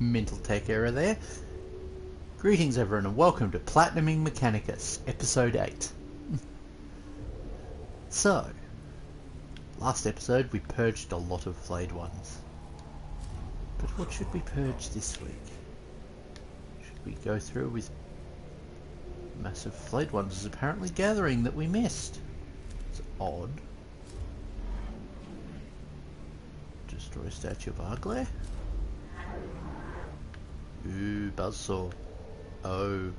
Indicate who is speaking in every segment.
Speaker 1: mental tech error there. Greetings everyone and welcome to Platinuming Mechanicus, episode 8. So, last episode we purged a lot of flayed ones. But what should we purge this week? Should we go through with massive flayed ones? There's apparently gathering that we missed. It's odd. Destroy statue of Ugly. Ooh, buzzsaw. Oh,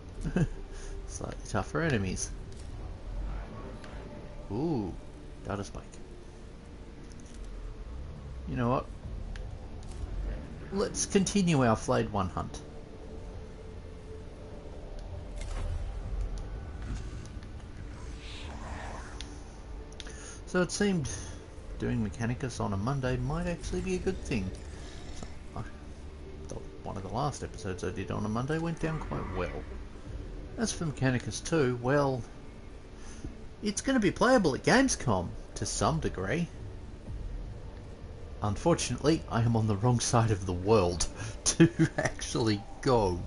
Speaker 1: slightly tougher enemies. Ooh, data spike. You know what? Let's continue our flayed one hunt. So it seemed doing Mechanicus on a Monday might actually be a good thing. One of the last episodes I did on a Monday went down quite well. As for Mechanicus 2, well, it's going to be playable at Gamescom to some degree. Unfortunately, I am on the wrong side of the world to actually go.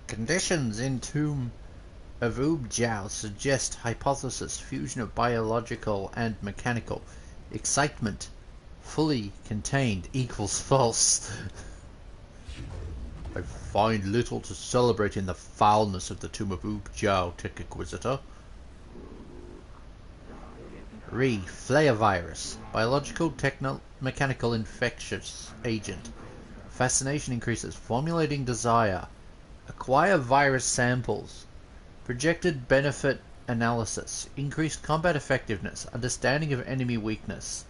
Speaker 1: Conditions in Tomb of Oobjao suggest hypothesis fusion of biological and mechanical. Excitement fully contained equals false. I find little to celebrate in the foulness of the Tomb of Oobjao, Tech Inquisitor. Flayevirus. Biological, mechanical infectious agent. Fascination increases. Formulating desire. Acquire virus samples. Projected benefit analysis. Increased combat effectiveness. Understanding of enemy weakness.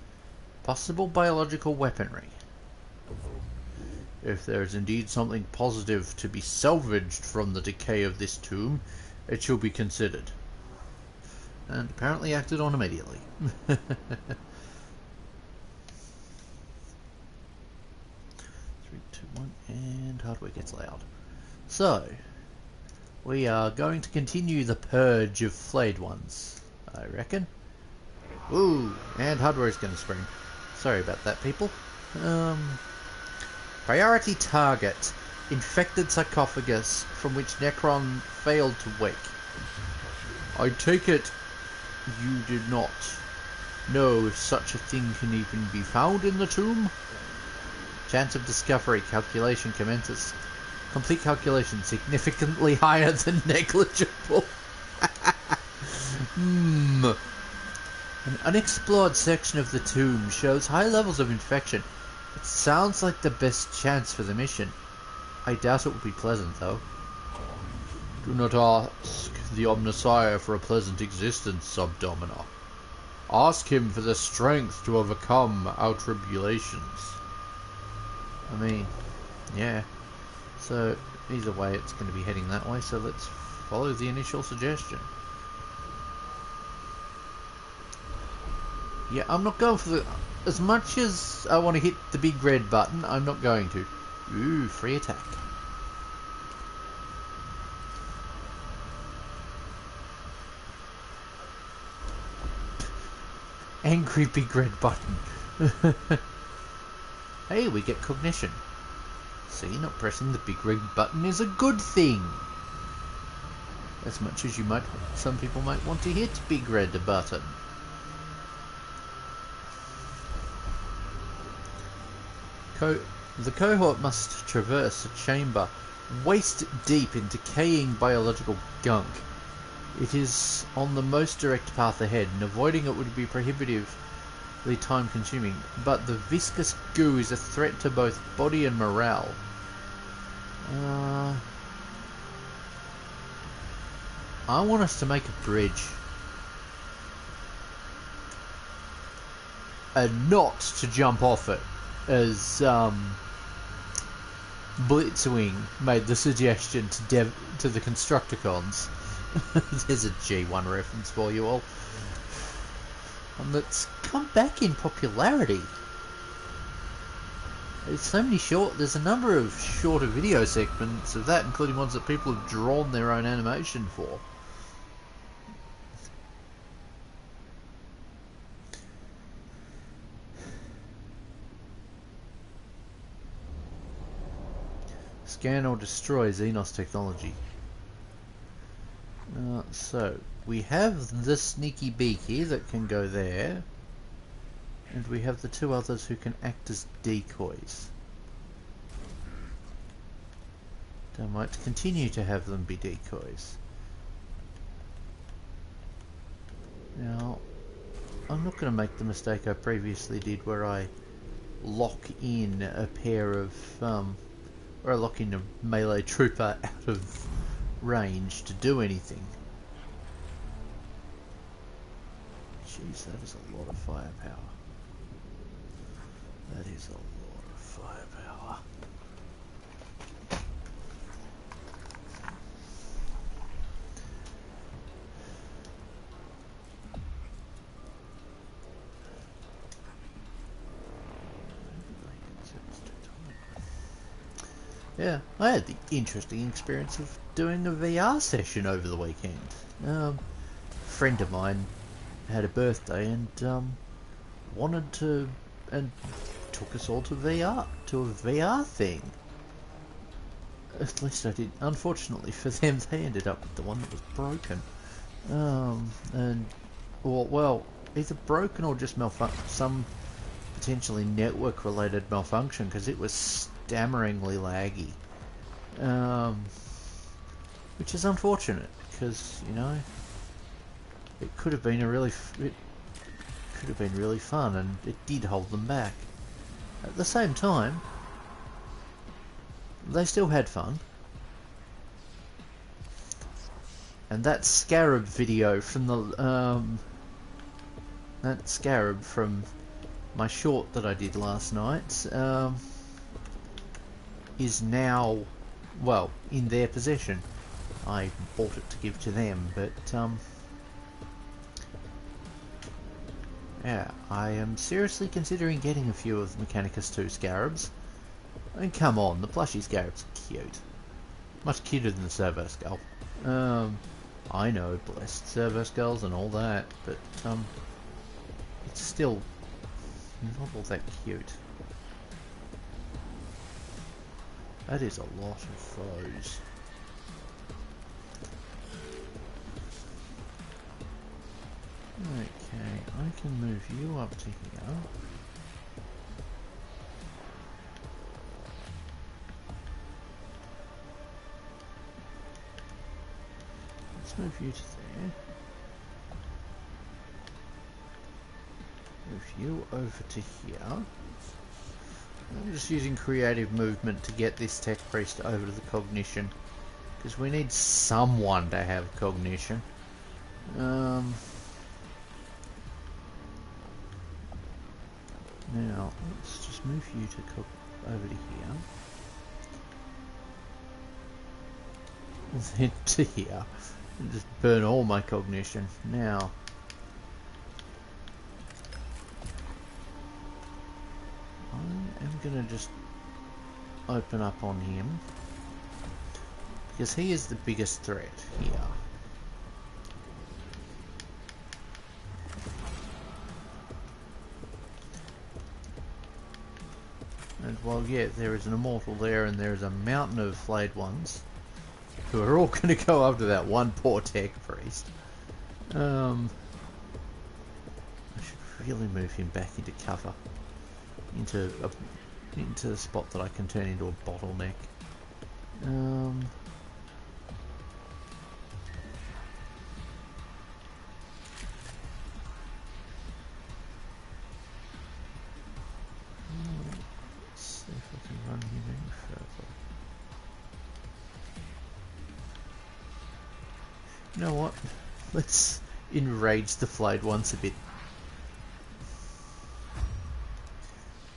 Speaker 1: Possible biological weaponry. If there is indeed something positive to be salvaged from the decay of this tomb, it shall be considered. And apparently acted on immediately. 3, 2, 1, and hardware gets loud. So, we are going to continue the purge of flayed ones, I reckon. Ooh, and hardware is going to scream. Sorry about that, people. Priority target. Infected sarcophagus from which Necron failed to wake. I take it you did not know if such a thing can even be found in the tomb? Chance of discovery. Calculation commences. Complete calculation significantly higher than negligible. An unexplored section of the tomb shows high levels of infection. It sounds like the best chance for the mission. I doubt it will be pleasant, though. Do not ask the Omnissiah for a pleasant existence, Subdomina. Ask him for the strength to overcome our tribulations. I mean, yeah. So, either way, it's going to be heading that way, so let's follow the initial suggestion. Yeah, I'm not going for the... As much as I want to hit the big red button, I'm not going to. Ooh, free attack. Angry big red button. Hey, we get cognition. See, not pressing the big red button is a good thing. As much as some people might want to hit big red button. The cohort must traverse a chamber waist deep in decaying biological gunk. It is on the most direct path ahead, and avoiding it would be prohibitively time-consuming, but the viscous goo is a threat to both body and morale. I want us to make a bridge. And not to jump off it, as Blitzwing made the suggestion to the Constructicons. There's a G1 reference for you all. And that's come back in popularity. There's so many there's a number of shorter video segments of that, including ones that people have drawn their own animation for. Scan or destroy Xenos technology. So, we have the sneaky beaky that can go there. And we have the two others who can act as decoys. I might continue to have them be decoys. Now, I'm not going to make the mistake I previously did where I lock in a pair of, or I lock in a melee trooper out of range to do anything. Jeez, that is a lot of firepower. That is a lot of firepower. Yeah, I had the interesting experience of doing a VR session over the weekend. A friend of mine had a birthday and wanted to, and took us all to VR, to a VR thing. At least I did. Unfortunately for them, they ended up with the one that was broken. And well, either broken or just some potentially network-related malfunction, because it was stammeringly laggy. Which is unfortunate, because you know it could have been really fun, and it did hold them back. At the same time, they still had fun. And that scarab video from the that scarab from my short that I did last night is now, well, in their possession. I bought it to give to them, but yeah, I am seriously considering getting a few of the Mechanicus 2 scarabs. I mean, come on, the plushie scarabs are cute. Much cuter than the servo skull. I know, blessed servo skulls and all that, but it's still not all that cute. That is a lot of foes. Okay, I can move you up to here. Let's move you to there. Move you over to here. I'm just using creative movement to get this tech priest over to the cognition, because we need someone to have cognition. Now, let's just move you to over to here. And then to here. And just burn all my cognition. Now, I am going to just open up on him, because he is the biggest threat here. And while, yeah, there is an immortal there, and there is a mountain of flayed ones, who are all going to go after that one poor tech priest. I should really move him back into cover, into a spot that I can turn into a bottleneck. Let's see if I can run him any further. You know what? Let's enrage the flayed ones a bit.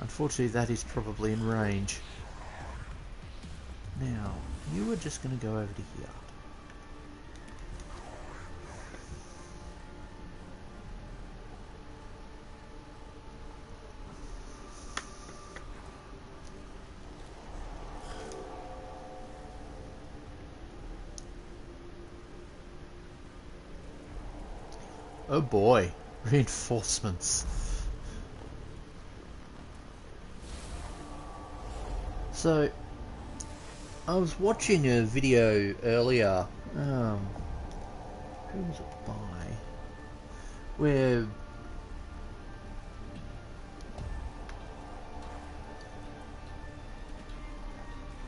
Speaker 1: Unfortunately, that is probably in range. Now, you are just going to go over to here. Oh boy, reinforcements. So, I was watching a video earlier, who was it by? Where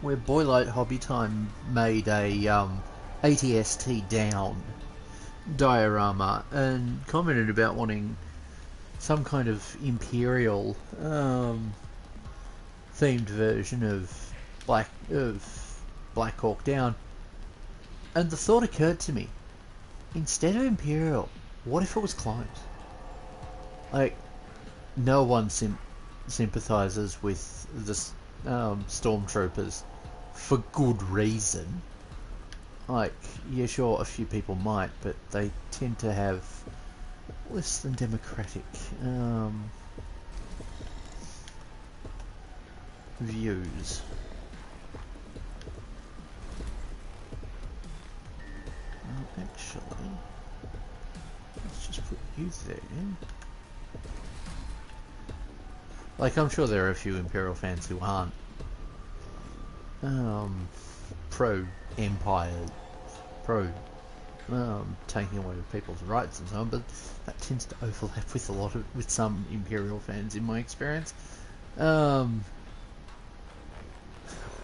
Speaker 1: Boylite Hobby Time made a ATST down diorama and commented about wanting some kind of imperial themed version of Black Hawk Down, and the thought occurred to me: instead of imperial, what if it was clones? Like, no one sympathizes with the stormtroopers for good reason. Like, yeah, sure, a few people might, but they tend to have less than democratic views. Actually, let's just put you there. Like, I'm sure there are a few Imperial fans who aren't pro-Empire, pro taking away people's rights and so on, but that tends to overlap with some Imperial fans in my experience. I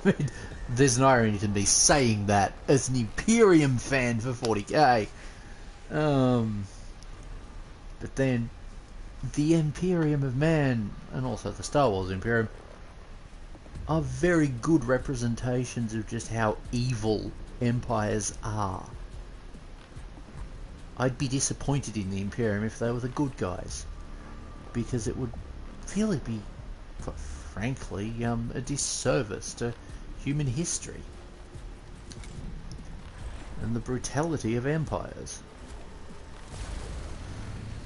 Speaker 1: mean, there's an irony to me saying that as an Imperium fan for 40k. But then the Imperium of Man and also the Star Wars Imperium are very good representations of just how evil empires are. I'd be disappointed in the Imperium if they were the good guys, because it would really be, quite frankly, a disservice to human history and the brutality of empires.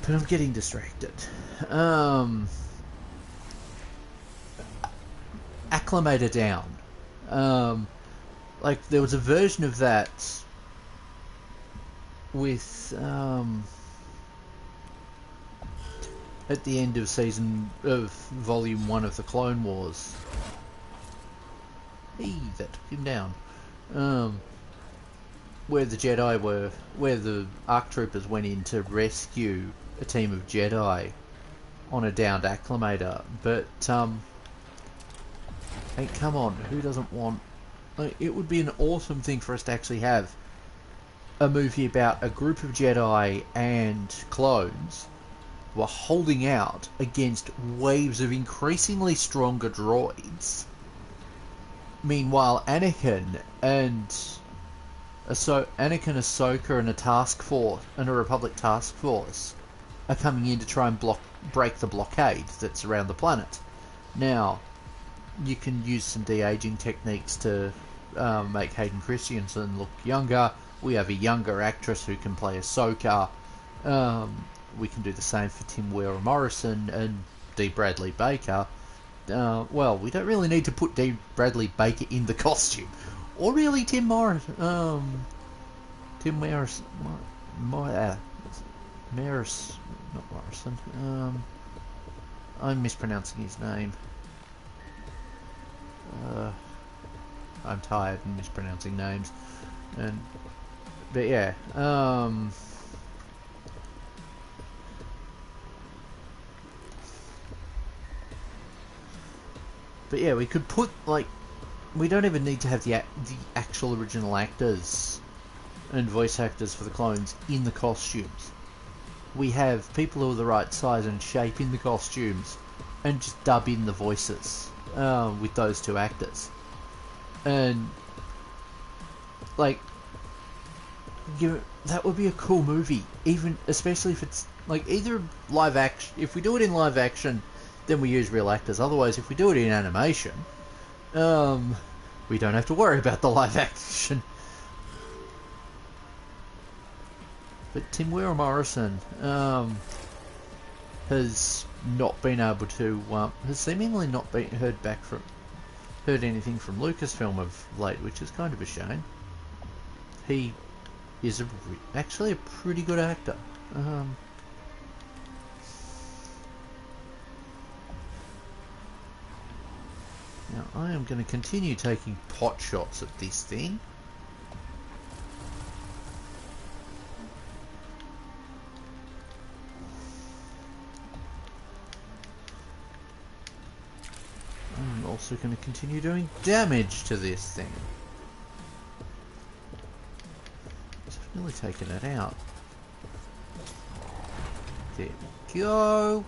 Speaker 1: But I'm getting distracted. Acclimator Down. Like, there was a version of that with at the end of volume 1 of the Clone Wars. Hey, that took him down. Where the ARC troopers went in to rescue a team of Jedi on a downed acclimator. But hey, come on, who doesn't want? Like, it would be an awesome thing for us to actually have a movie about a group of Jedi and clones who are holding out against waves of increasingly stronger droids. Meanwhile, Anakin, Ahsoka, and a Republic task force are coming in to try and break the blockade that's around the planet. Now, you can use some de-aging techniques to make Hayden Christensen look younger. We have a younger actress who can play Ahsoka. We can do the same for Tim Weir Morrison and D. Bradley Baker. Well, we don't really need to put D. Bradley Baker in the costume. Or really Tim Morrison. Tim Morrison. Not Morrison. I'm mispronouncing his name. I'm tired and mispronouncing names. But yeah. But yeah, we could put, like, we don't even need to have the actual original actors and voice actors for the clones in the costumes. We have people who are the right size and shape in the costumes and just dub in the voices with those two actors. And, like, that would be a cool movie, especially if it's, like, either live action. If we do it in live action, then we use real actors. Otherwise, if we do it in animation, we don't have to worry about the live action. But Tim Weir Morrison has not been able to, has seemingly not heard anything from Lucasfilm of late, which is kind of a shame. He is actually a pretty good actor. Now, I am going to continue taking pot shots at this thing. I'm also going to continue doing damage to this thing. It's really taken it out. There we go.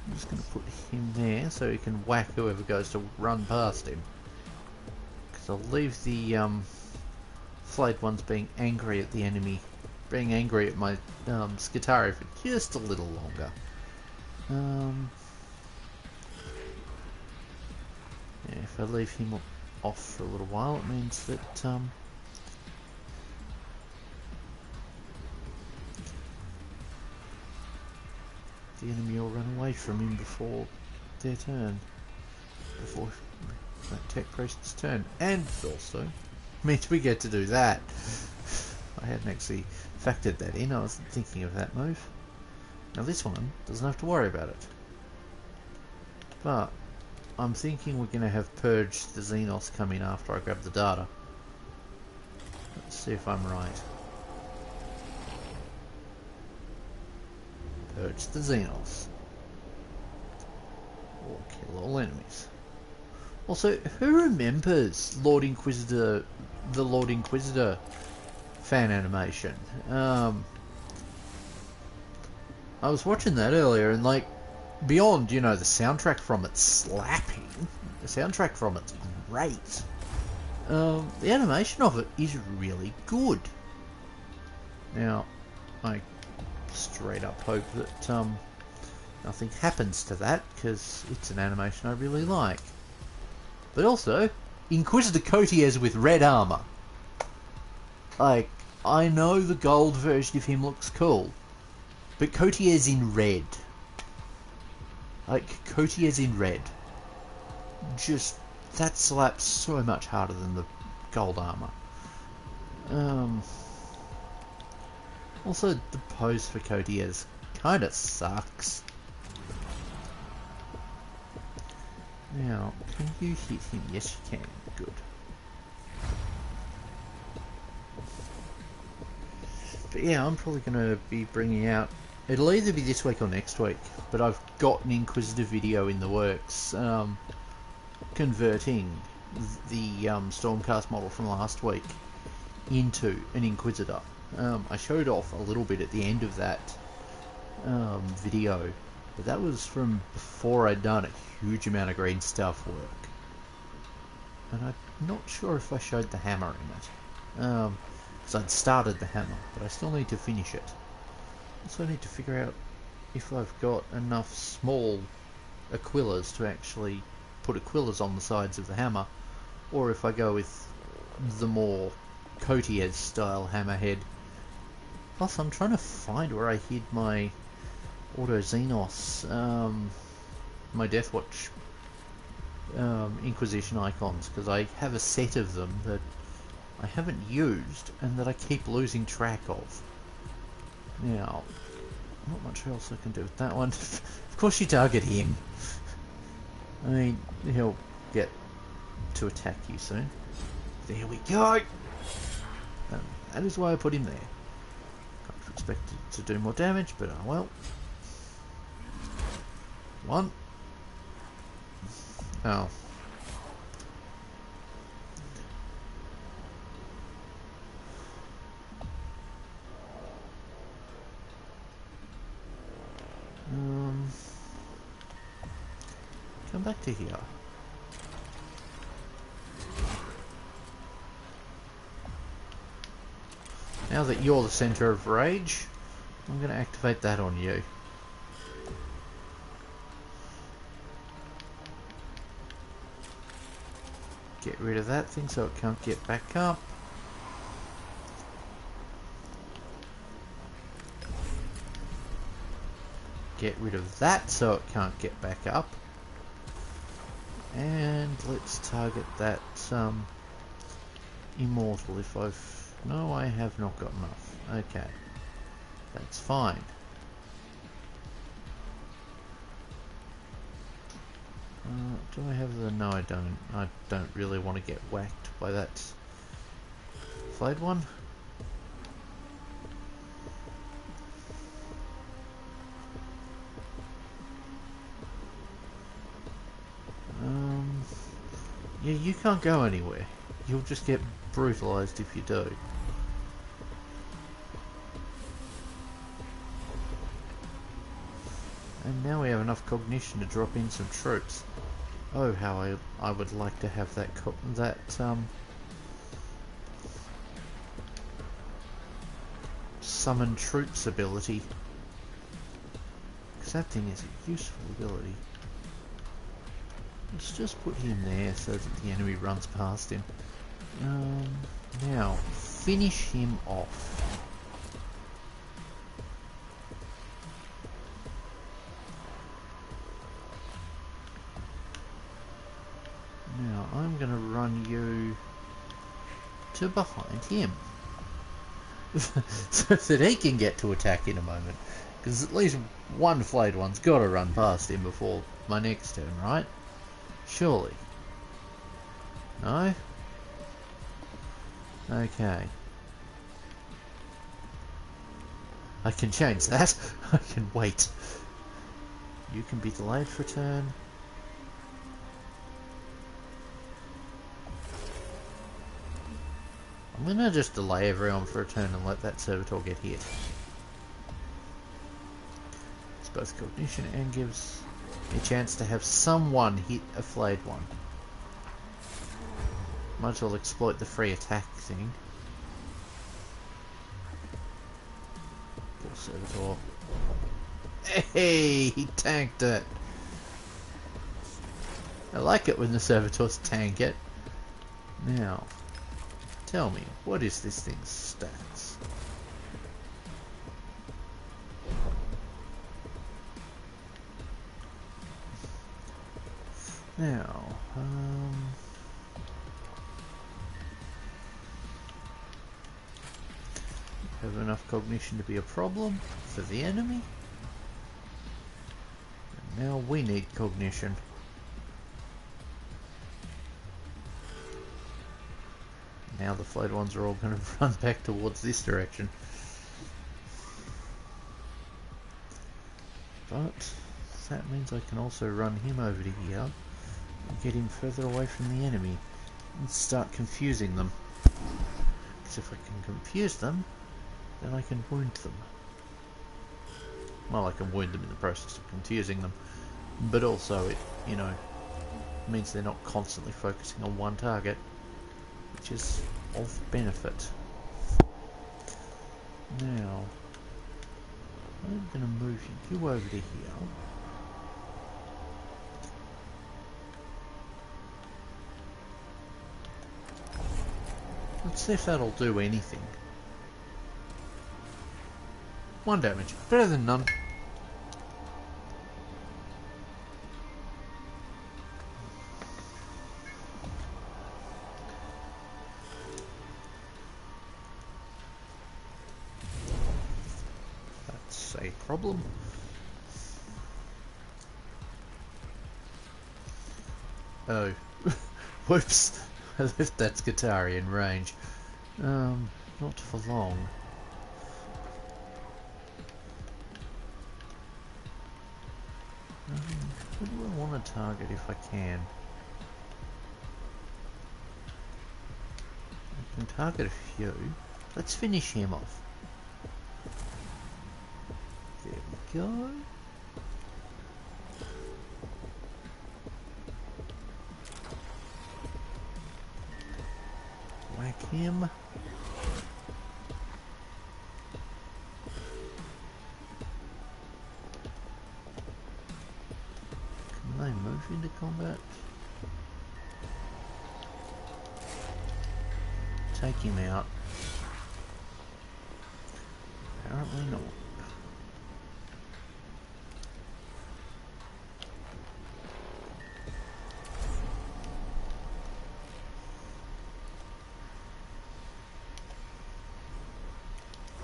Speaker 1: I'm just going to put him there so he can whack whoever goes to run past him. Because I'll leave the flayed ones being angry at the enemy, being angry at my Skitari for just a little longer. Yeah, if I leave him off for a little while, it means that the enemy will run away from him before their turn, before that tech priest's turn, and also means we get to do that. I hadn't actually factored that in. I wasn't thinking of that move. Now this one doesn't have to worry about it, but I'm thinking we're going to have Purge the Xenos come in after I grab the data. Let's see if I'm right. Purge the Xenos. Or kill all enemies. Also, who remembers Lord Inquisitor, the Lord Inquisitor fan animation? I was watching that earlier and like, beyond, you know, the soundtrack from it slapping, the soundtrack from it's great. The animation of it is really good. Now, I straight up hope that nothing happens to that, because it's an animation I really like. But also, Inquisitor Cotiez with red armor. Like, I know the gold version of him looks cool, but Cotiez in red. Like, Cotiez in red. Just, that slaps so much harder than the gold armor. Also, the pose for Cotiez kinda sucks. Now, can you hit him? Yes, you can. Good. But yeah, I'm probably going to be bringing out... It'll either be this week or next week, but I've got an Inquisitor video in the works, converting the Stormcast model from last week into an Inquisitor. I showed off a little bit at the end of that video, but that was from before I'd done a huge amount of green stuff work. And I'm not sure if I showed the hammer in it, because I'd started the hammer, but I still need to finish it. Also need to figure out if I've got enough small Aquillas to actually put Aquillas on the sides of the hammer, or if I go with the more Cotiez style hammerhead. Plus, I'm trying to find where I hid my Auto Xenos, my Deathwatch Inquisition icons, because I have a set of them that I haven't used and that I keep losing track of. Now, not much else I can do with that one. Of course you target him. I mean, he'll get to attack you soon. There we go! That is why I put him there. Can't expect it to do more damage, but oh well. One. Oh. Come back to here. Now that you're the center of rage, I'm going to activate that on you. Get rid of that thing so it can't get back up. Get rid of that so it can't get back up. And let's target that immortal if I've... No, I have not got enough. Okay. That's fine. Do I have the... No, I don't. I don't really want to get whacked by that flayed one. Yeah, you can't go anywhere. You'll just get brutalized if you do. And now we have enough cognition to drop in some troops. Oh, how I would like to have that summon troops ability. Because that thing is a useful ability. Let's just put him there so that the enemy runs past him. Now, finish him off. Now, I'm going to run you to behind him. So that he can get to attack in a moment. Because at least one flayed one's got to run past him before my next turn, right? Surely. No? Okay. I can change that. I can wait. You can be delayed for a turn. I'm gonna just delay everyone for a turn and let that servitor get hit. It's both cognition and gives a chance to have someone hit a flayed one. Might as well exploit the free attack thing. Poor servitor. Hey, he tanked it. I like it when the servitors tank it. Now, tell me, what is this thing's stats? Now, have enough cognition to be a problem for the enemy. And now we need cognition. Now the flayed ones are all going to run back towards this direction. But that means I can also run him over to here and get him further away from the enemy and start confusing them. Because if I can confuse them, then I can wound them. Well, I can wound them in the process of confusing them, but also it, you know, means they're not constantly focusing on one target, which is of benefit. Now, I'm going to move you over to here. Let's see if that'll do anything. 1 damage. Better than none. That's a problem. Oh. Whoops. I left that Skitari in range. Not for long. Who do I want to target if I can? I can target a few. Let's finish him off. There we go. Whack him. Can they move into combat? Take him out. Apparently not.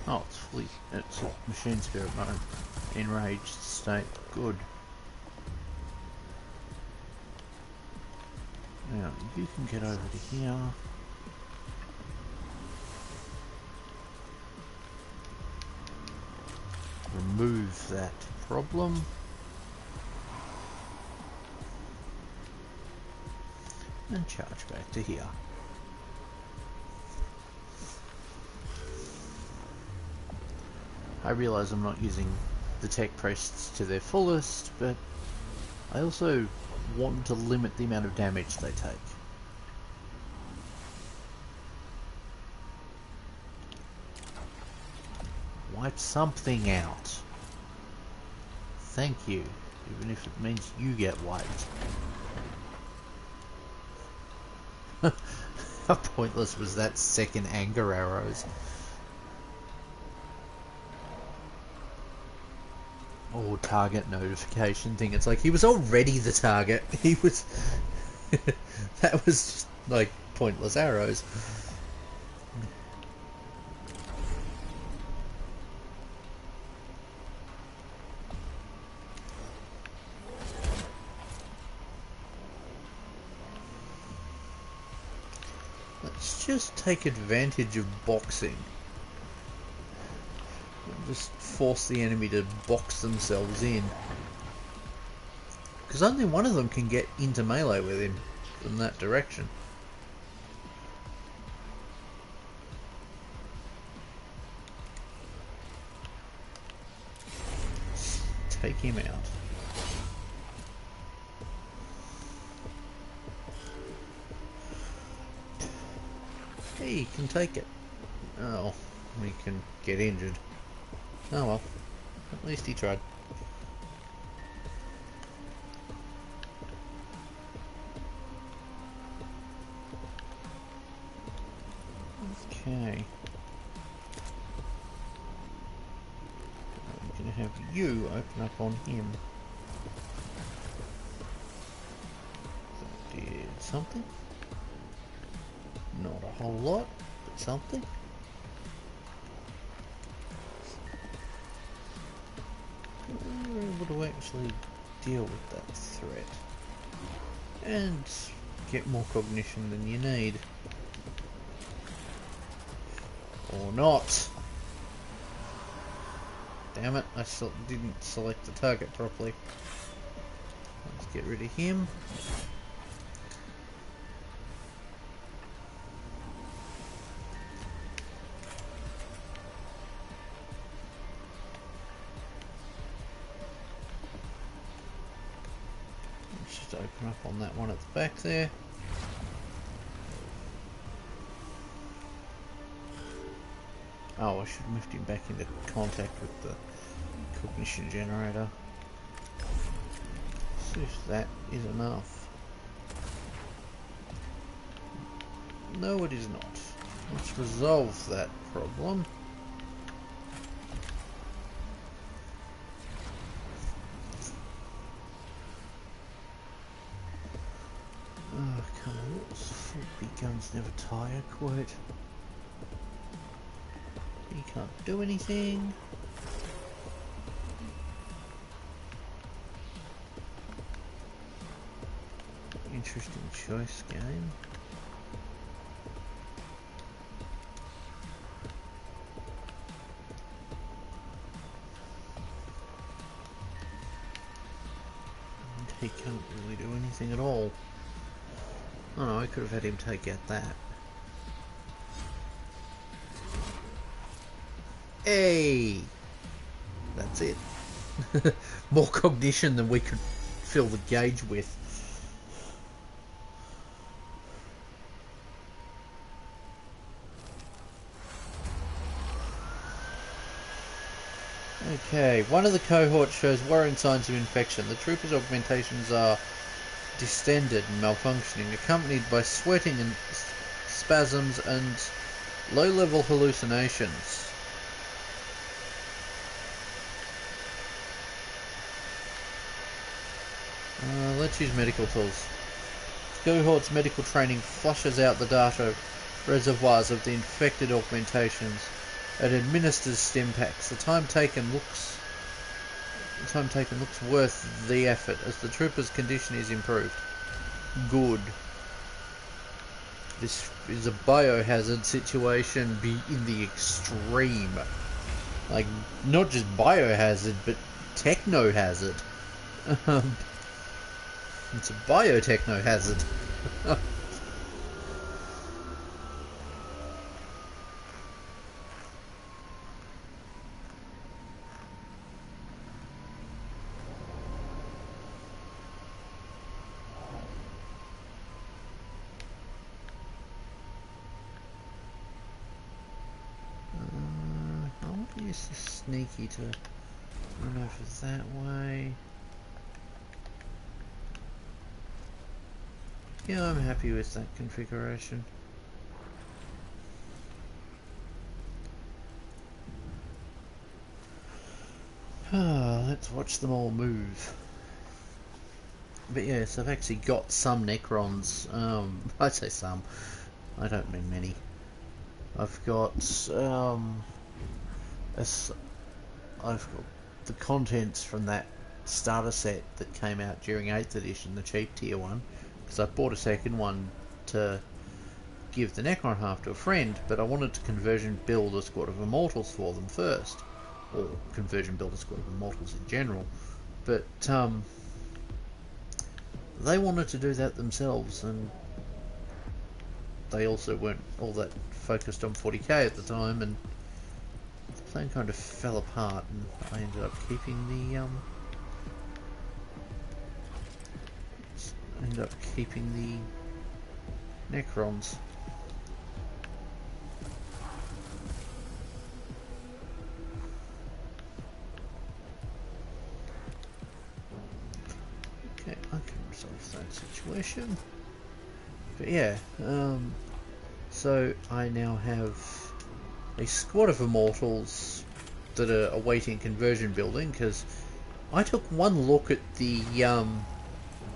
Speaker 1: Oh, it's fleet. It's a machine spirit mode. Enraged state. Good. Now, you can get over to here. Remove that problem. And charge back to here. I realise I'm not using the tech crests to their fullest, but I also want to limit the amount of damage they take. Wipe something out. Thank you, even if it means you get wiped. How pointless was that second anger arrows? Or target notification thing. It's like he was already the target. He was... that was just like pointless arrows. Let's just take advantage of boxing. Just force the enemy to box themselves in. Because only one of them can get into melee with him from that direction. Let's take him out. He can take it. Oh, we can get injured. Oh well, at least he tried. Okay. I'm gonna have you open up on him. That did something. Not a whole lot, but something. We're able to actually deal with that threat and get more cognition than you need. Or not. Damn it, I still didn't select the target properly. Let's get rid of him. Open up on that one at the back there. Oh, I should have moved him back into contact with the cognition generator. See if that is enough. No, it is not. Let's resolve that problem. Oh, come on, full big guns never tire quite. He can't do anything. Interesting choice, game. And he can't really do anything at all. Oh no, I could have had him take out that. Hey! That's it. More cognition than we could fill the gauge with. Okay, one of the cohorts shows worrying signs of infection. The trooper's augmentations are distended and malfunctioning, accompanied by sweating and spasms and low-level hallucinations. Let's use medical tools. Cohort's medical training flushes out the data reservoirs of the infected augmentations and administers stim packs. The time taken looks worth the effort as the trooper's condition is improved. Good. This is a biohazard situation in the extreme. Like, not just biohazard, but techno-hazard. It's a biotechno-hazard. I want to use the sneaky to run over that way. Yeah, I'm happy with that configuration. Let's watch them all move. But yes, I've actually got some Necrons. I say some. I don't mean many. I've got I've got the contents from that starter set that came out during 8th edition, the cheap tier one, because I bought a second one to give the Necron half to a friend, but I wanted to conversion build a squad of Immortals for them first, or conversion build a squad of Immortals in general, but they wanted to do that themselves, and they also weren't all that focused on 40k at the time, and the plan kind of fell apart, and I ended up keeping the Necrons. Okay, I can resolve that situation. But yeah, so I now have a squad of Immortals that are awaiting conversion building, because I took one look at the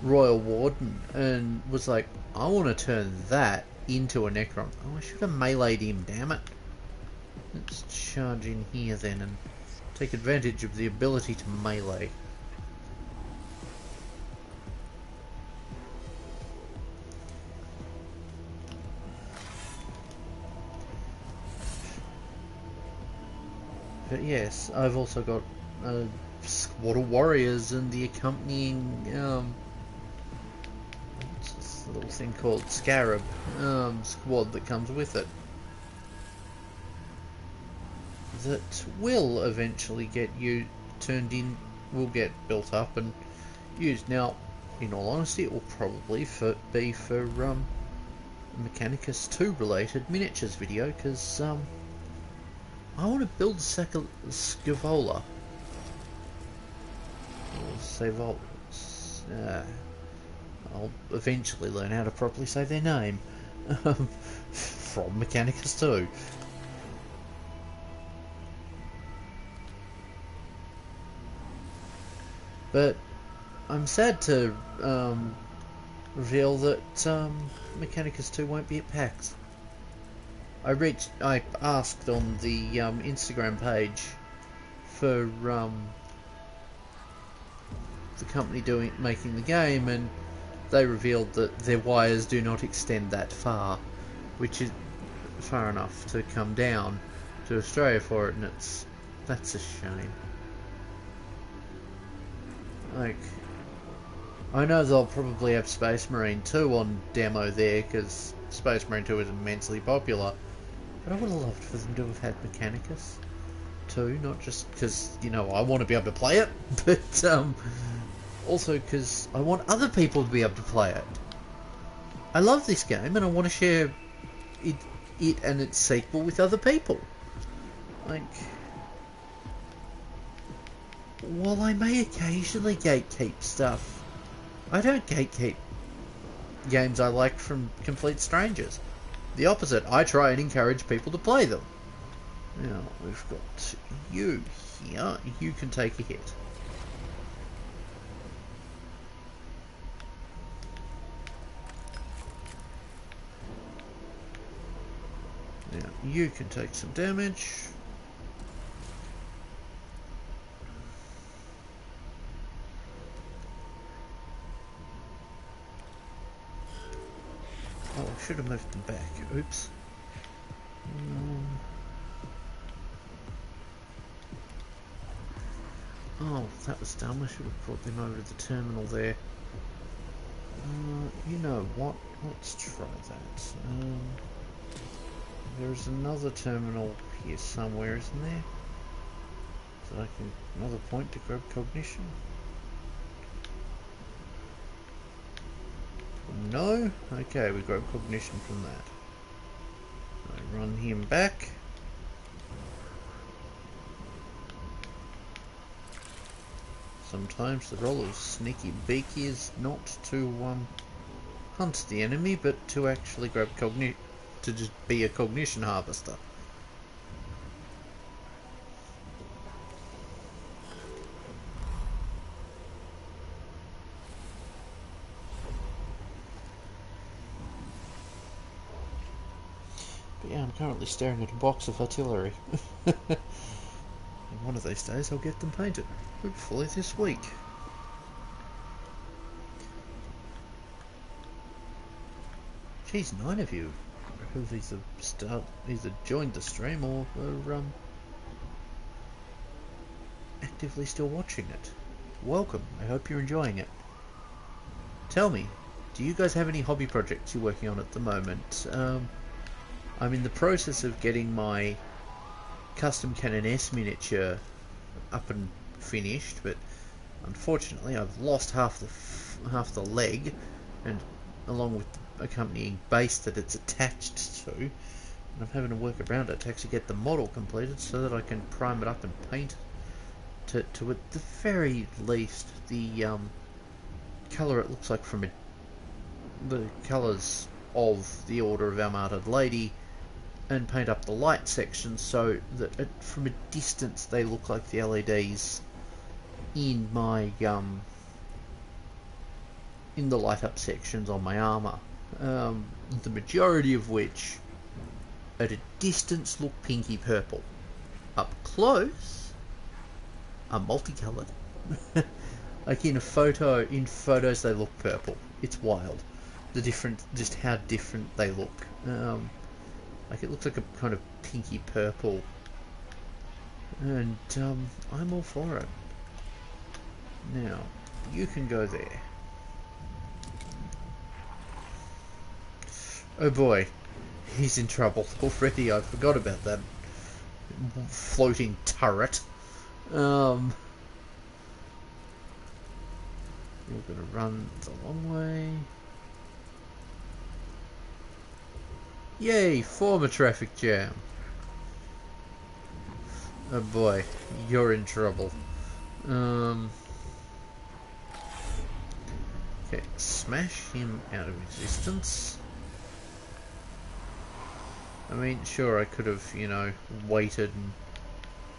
Speaker 1: Royal Warden and was like, I want to turn that into a Necron. Oh, I should have meleeed him, damn it. Let's charge in here then and take advantage of the ability to melee. But yes, I've also got a squad of warriors and the accompanying what's this little thing called Scarab squad that comes with it, that will eventually get will get built up and used. Now, in all honesty, it will probably be for Mechanicus 2 related miniatures video, because I want to build Scavola. Or Savola. I'll eventually learn how to properly say their name. From Mechanicus 2. But I'm sad to reveal that Mechanicus 2 won't be at PAX. I asked on the Instagram page for the company making the game, and they revealed that their wires do not extend that far, which is far enough to come down to Australia for it, and that's a shame. Like, I know they'll probably have Space Marine 2 on demo there, because Space Marine 2 is immensely popular. But I would have loved for them to have had Mechanicus too, not just because, you know, I want to be able to play it, but also because I want other people to be able to play it. I love this game and I want to share it and its sequel with other people. Like, while I may occasionally gatekeep stuff, I don't gatekeep games I like from complete strangers. The opposite, I try and encourage people to play them. Now, we've got you here. You can take a hit. Now, you can take some damage. Oh should have moved them back. Oops. Oh, that was dumb. I should have brought them over to the terminal there. You know what? Let's try that. There's another terminal here somewhere, isn't there? So I can... another point to grab cognition? No? Okay, we grab cognition from that. I run him back. Sometimes the role of sneaky beaky is not to hunt the enemy, but to actually grab to just be a cognition harvester. But yeah, I'm currently staring at a box of artillery. One of these days I'll get them painted. Hopefully this week. Geez, 9 of you who've either joined the stream or are actively still watching it. Welcome, I hope you're enjoying it. Tell me, do you guys have any hobby projects you're working on at the moment? I'm in the process of getting my custom Canon S miniature up and finished, but unfortunately I've lost half the leg, and along with the accompanying base that it's attached to, and I'm having to work around it to actually get the model completed so that I can prime it up and paint to at the very least the colour it looks like from the colours of the Order of Armated Lady, and paint up the light sections so that from a distance they look like the LEDs in my in the light up sections on my armour, the majority of which at a distance look pinky purple. Up close are multicoloured. Like in photos they look purple. It's wild, just how different they look. Like it looks like a kind of pinky purple, and I'm all for it. Now, you can go there. Oh boy, he's in trouble already. I forgot about that floating turret. You're gonna run the long way. Yay, form a traffic jam. Oh boy, you're in trouble. Okay, smash him out of existence. I mean, sure, I could have, you know, waited and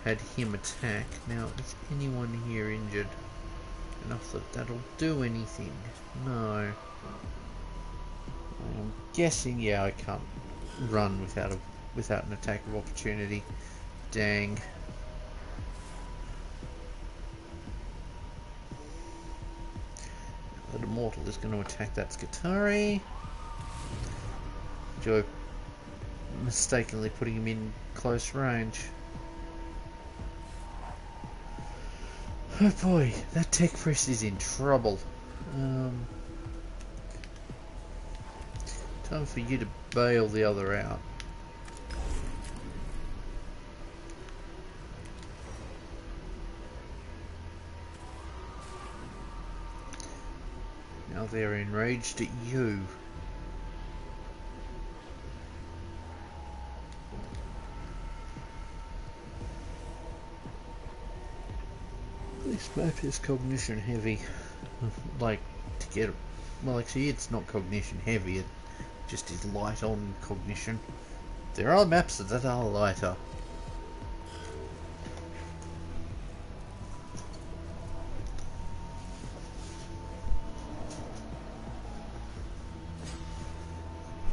Speaker 1: had him attack. Now, is anyone here injured enough that that'll do anything? No. I'm guessing, yeah, I can't run without an attack of opportunity. Dang. That Immortal is going to attack that Skitari. Joe mistakenly putting him in close range. Oh boy, that tech press is in trouble. Time for you to bail the other out. Now they're enraged at you. This map is cognition heavy. Like, to get... well, actually, it's not cognition heavy, it just is light on cognition. There are maps that are lighter.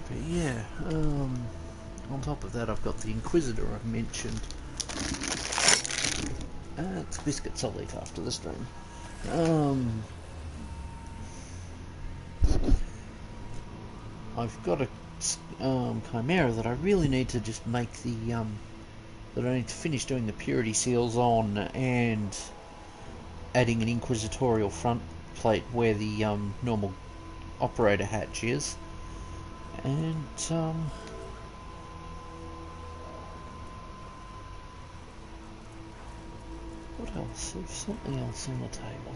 Speaker 1: But yeah, on top of that I've got the Inquisitor I've mentioned. It's biscuits I'll eat after the stream. I've got a Chimera that I really need to just make the that I need to finish doing the purity seals on, and adding an inquisitorial front plate where the normal operator hatch is, and what else? There's something else on the table.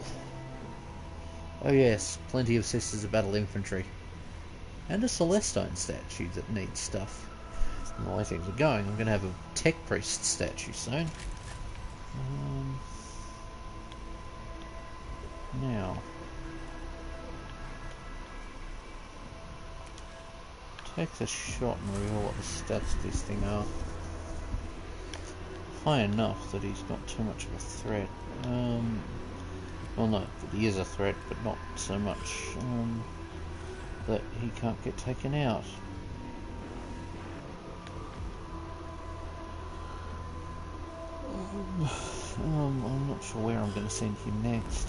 Speaker 1: Oh yes, plenty of Sisters of Battle infantry. And a Celestine statue that needs stuff. And the way things are going, I'm going to have a Tech Priest statue soon. Now, take the shot and reveal what the stats of this thing are. High enough that he's not too much of a threat. Well, no, that he is a threat, but not so much that he can't get taken out. I'm not sure where I'm going to send him next.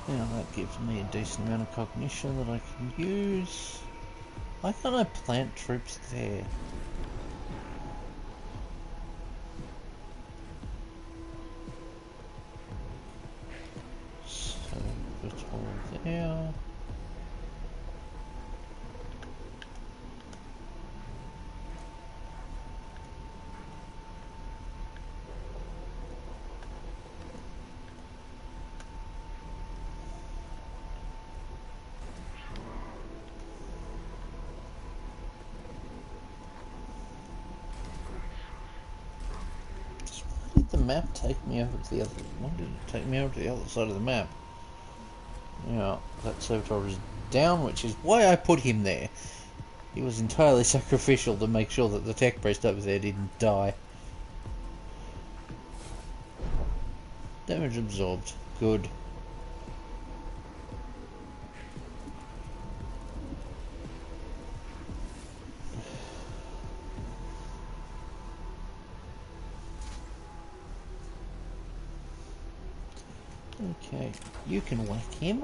Speaker 1: Now that gives me a decent amount of cognition that I can use. Why can't I plant troops there? So, put all there. The map take me over to the other. Why did it take me over to the other side of the map? Yeah, that servitor was down, which is why I put him there. He was entirely sacrificial to make sure that the tech priest over there didn't die. Damage absorbed. Good. Okay, you can whack him.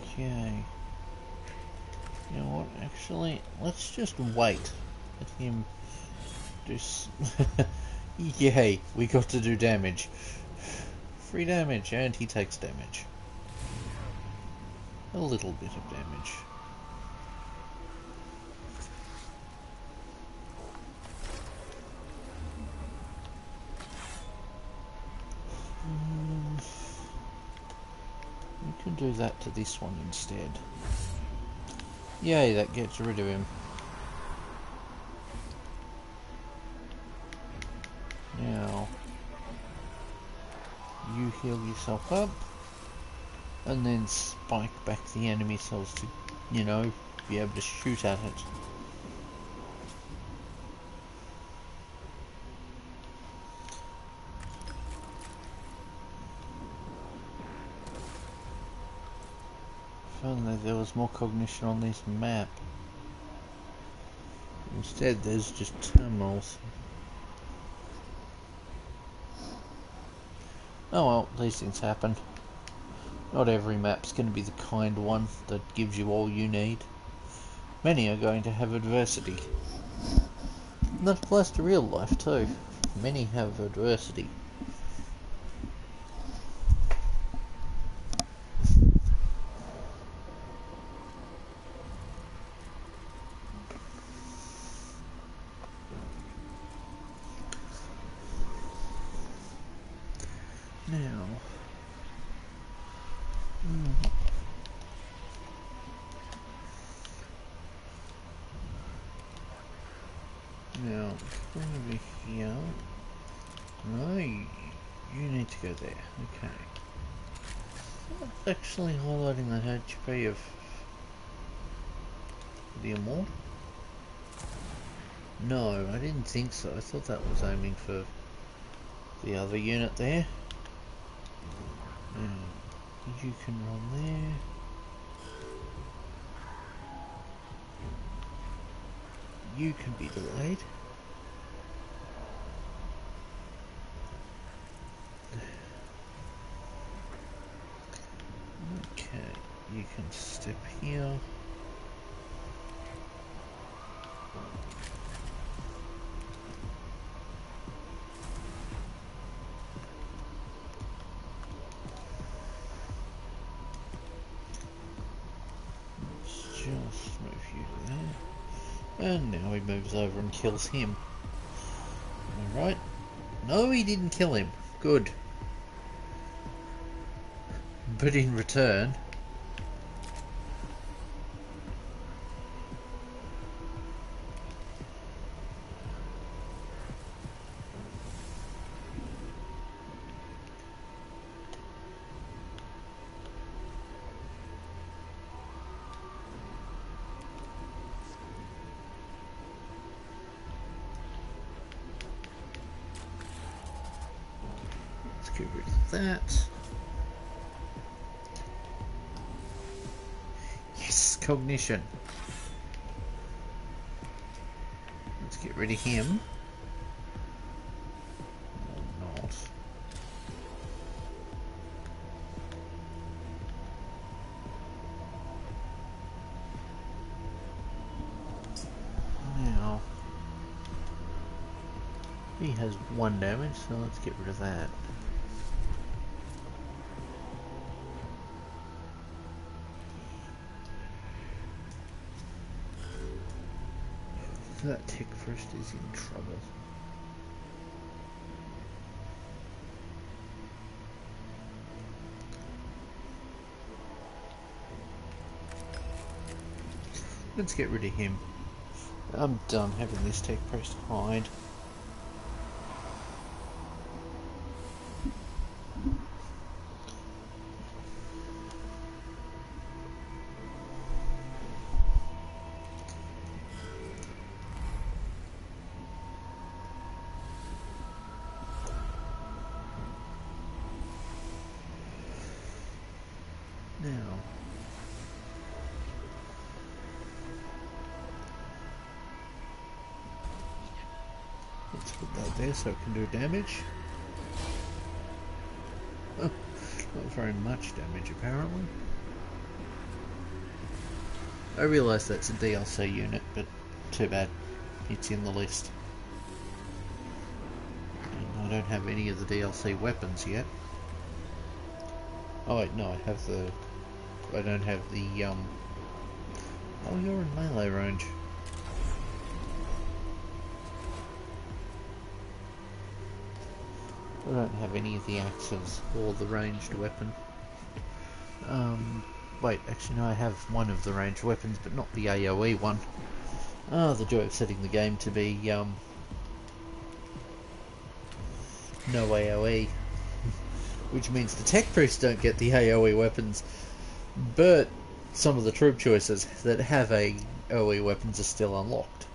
Speaker 1: Okay. You know what, actually, let's just wait. Let him do Yay, we got to do damage. Free damage, and he takes damage. A little bit of damage. We can do that to this one instead. Yay, that gets rid of him. Now, you heal yourself up, and then spike back the enemy cells to, you know, be able to shoot at it. If only there was more cognition on this map. Instead, there's just terminals. Oh well, these things happen. Not every map's going to be the kind one that gives you all you need. Many are going to have adversity. And that applies to real life too. Many have adversity. Now, come over here. No, you need to go there. Okay. It's actually highlighting the HP of deal more? No, I didn't think so. I thought that was aiming for the other unit there. You can run there. You can be delayed. Okay, you can step here. Just move you to there. And now he moves over and kills him. Alright. No, he didn't kill him. Good. But in return... get rid of that. Yes, cognition. Let's get rid of him. Or not. Now, he has 1 damage, so let's get rid of that. That tick first is in trouble. Let's get rid of him. I'm done having this tech press hide. Now, let's put that there so it can do damage. Oh, not very much damage apparently. I realise that's a DLC unit, but too bad. It's in the list. And I don't have any of the DLC weapons yet. Oh wait, no, I have the... I don't have the, oh, you're in melee range. I don't have any of the axes or the ranged weapon. Wait, actually no, I have one of the ranged weapons, but not the AoE one. Ah, the joy of setting the game to be, no AoE. Which means the tech priests don't get the AoE weapons, but some of the troop choices that have AoE weapons are still unlocked.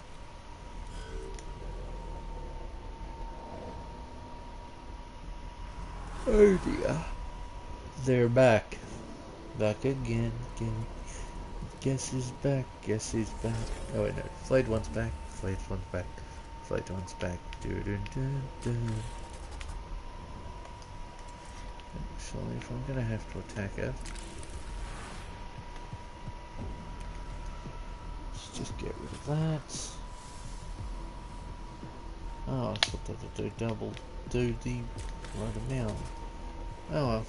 Speaker 1: Oh dear. They're back. Back again. Guess who's back? Guess who's back? Oh wait, no. Flayed one's back. Flayed one's back. Flayed one's back. Actually, if I'm gonna have to attack her, let's just get rid of that. Oh, I thought that would do double, do the right amount. Oh well.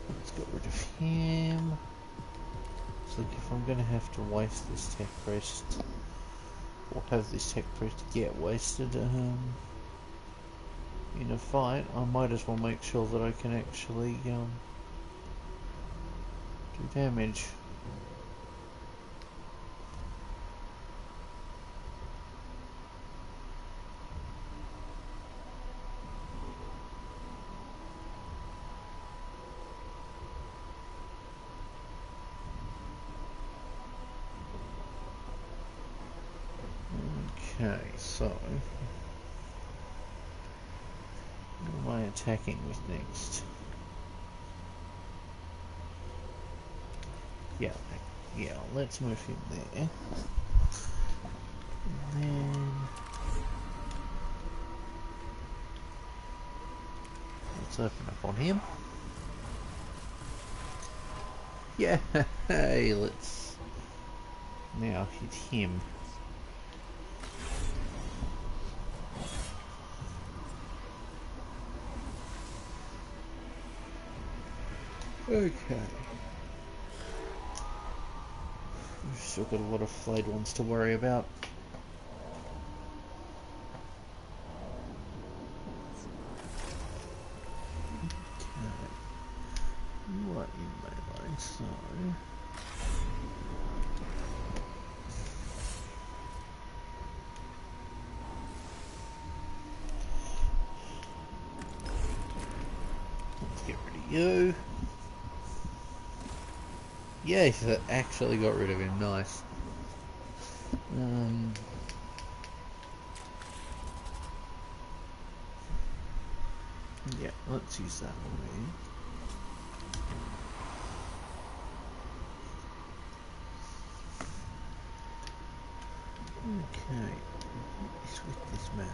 Speaker 1: Let's get rid of him. So if I'm gonna have to waste this tech priest, or have this tech priest get wasted, in a fight, I might as well make sure that I can actually do damage. Okay, so what am I attacking with next? Yeah, let's move him there. And then let's open up on him. Yeah, hey, let's now hit him. Okay. We've still got a lot of flayed ones to worry about. Okay. You are in melee, so let's get rid of you. Yes, that actually got rid of him. Nice. Yeah, let's use that one. Okay, what is with this map?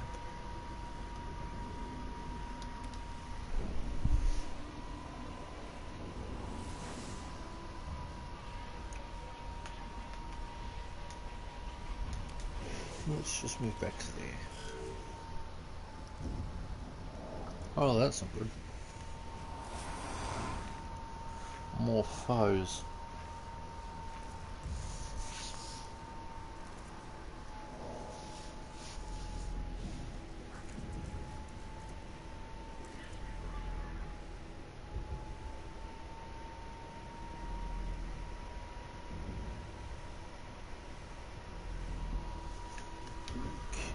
Speaker 1: Let's just move back to there. Oh, that's not good. More foes.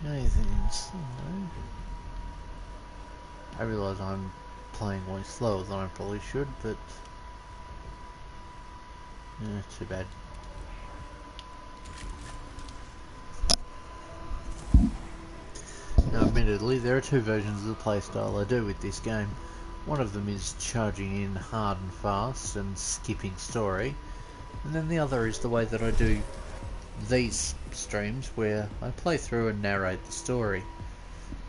Speaker 1: Okay then, so I realise I'm playing way slower than I probably should, but too bad. Now admittedly there are two versions of the playstyle I do with this game. One of them is charging in hard and fast and skipping story, and then the other is the way that I do these streams where I play through and narrate the story.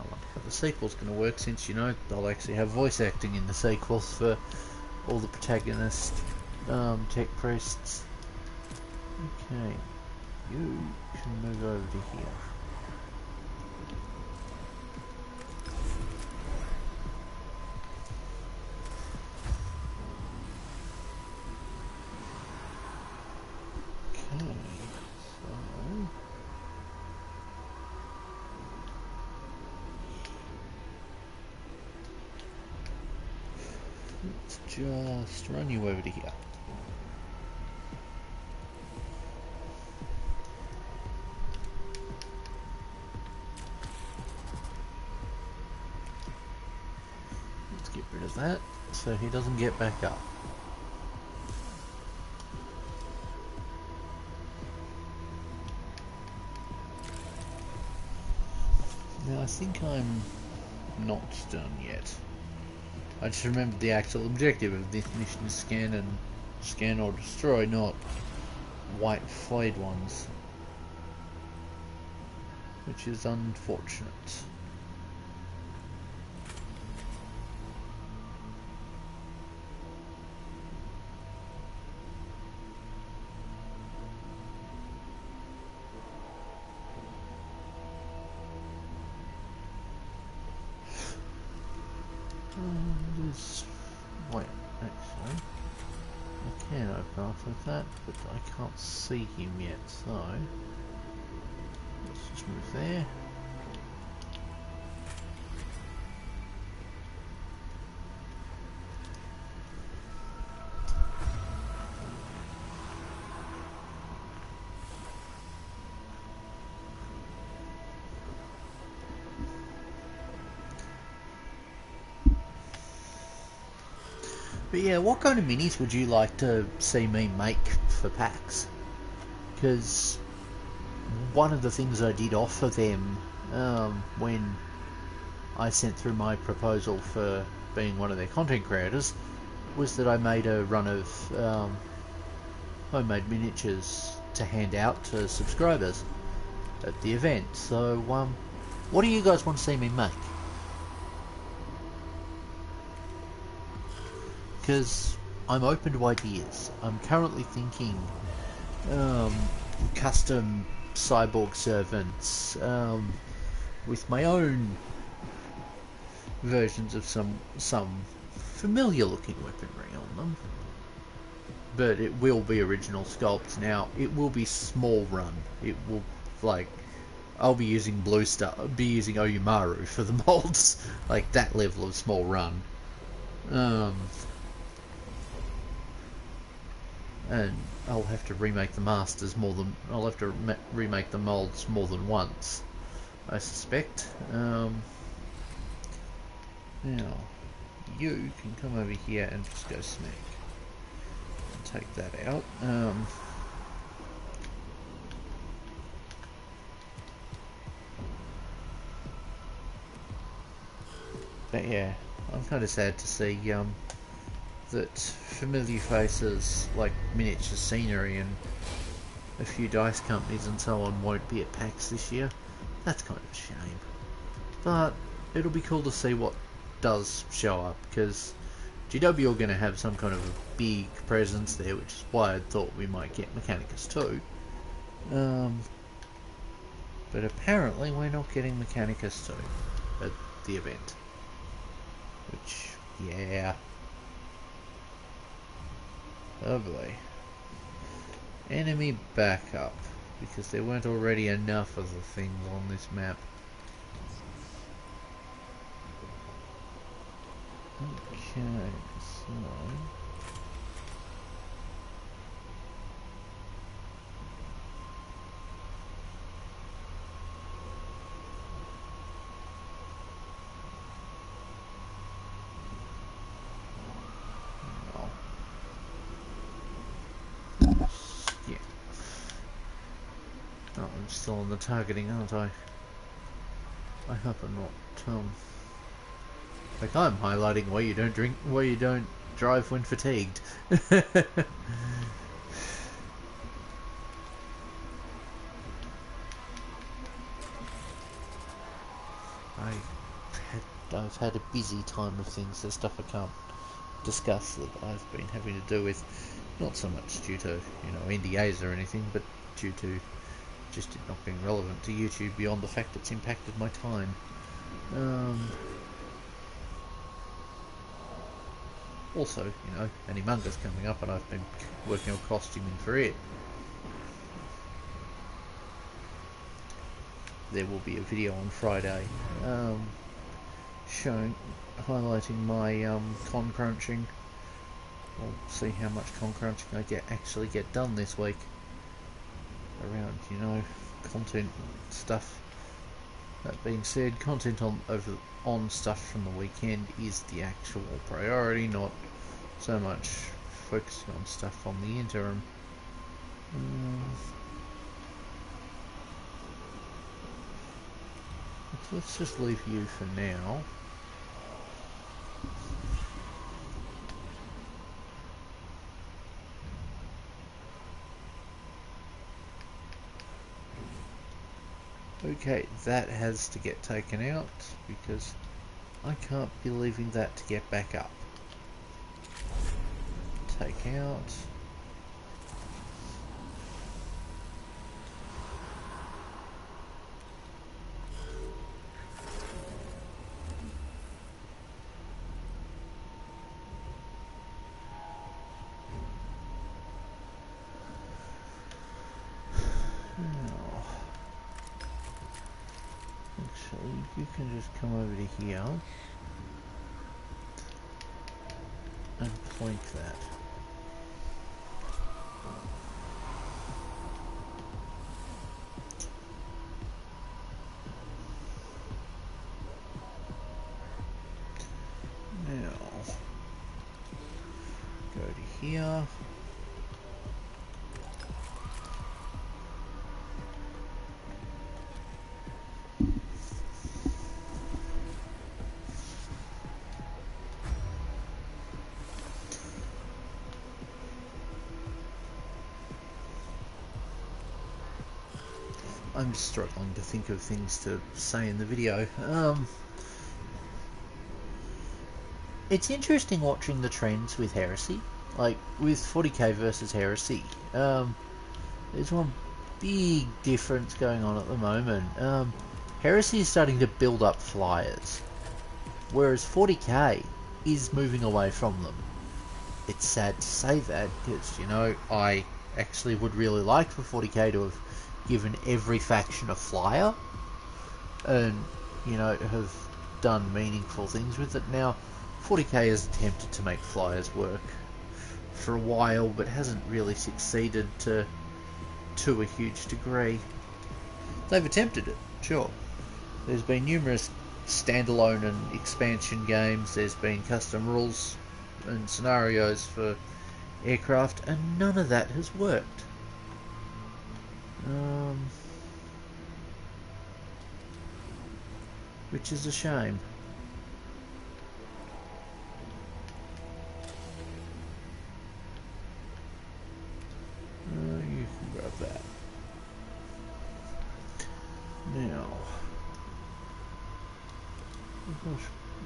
Speaker 1: I wonder how the sequel's going to work, since you know they'll actually have voice acting in the sequels for all the protagonist tech priests. Okay, you can move over to here. Okay, so let's just run you over to here. Let's get rid of that so he doesn't get back up. Now I think I'm not done yet. I just remembered the actual objective of this mission is scan or destroy, not white flayed ones, which is unfortunate. Wait, actually, I can open up with that, but I can't see him yet, so let's just move there. But yeah, what kind of minis would you like to see me make for packs? Because one of the things I did offer them when I sent through my proposal for being one of their content creators was that I made a run of homemade miniatures to hand out to subscribers at the event. So, what do you guys want to see me make? Because I'm open to ideas. I'm currently thinking custom cyborg servants with my own versions of some familiar looking weaponry on them, but it will be original sculpts. Now it will be small run. It will, like, I'll be using Blue Star, be using Oyumaru for the molds, like that level of small run. And I'll have to remake the masters more than I'll have to remake the molds more than once, I suspect. Now, you can come over here and just go sneak. And take that out. But yeah, I'm kind of sad to see that familiar faces like Miniature Scenery and a few dice companies and so on won't be at PAX this year. That's kind of a shame. But it'll be cool to see what does show up, because GW are going to have some kind of a big presence there, which is why I thought we might get Mechanicus too. But apparently we're not getting Mechanicus too at the event. Which, yeah. Oh boy. Enemy backup, because there weren't already enough of the things on this map. Okay, so... yeah. Oh, I'm still on the targeting, aren't I? I hope I'm not, like I'm highlighting why you don't drive when fatigued. I've had a busy time of things. There's stuff I can't discuss that I've been having to do with, not so much due to, NDAs or anything, but due to just it not being relevant to YouTube beyond the fact it's impacted my time. Also, Animanga's coming up and I've been working on costuming for it. There will be a video on Friday highlighting my con crunching. We'll see how much con crunching I actually get done this week around, content stuff. That being said, content on stuff from the weekend is the actual priority, not so much focusing on stuff on the interim. Let's just leave you for now. Okay, that has to get taken out because I can't be leaving that to get back up. Take out. You can just come over to here and point that. Now, go to here. I'm struggling to think of things to say in the video. It's interesting watching the trends with Heresy. Like, with 40k versus Heresy. There's one big difference going on at the moment. Heresy is starting to build up flyers, whereas 40k is moving away from them. It's sad to say that, because, you know, I actually would really like for 40k to have given every faction a flyer, and, you know, have done meaningful things with it. Now, 40k has attempted to make flyers work for a while, but hasn't really succeeded to a huge degree. They've attempted it, sure. There's been numerous standalone and expansion games, there's been custom rules and scenarios for aircraft, and none of that has worked. Which is a shame. You can grab that. Now,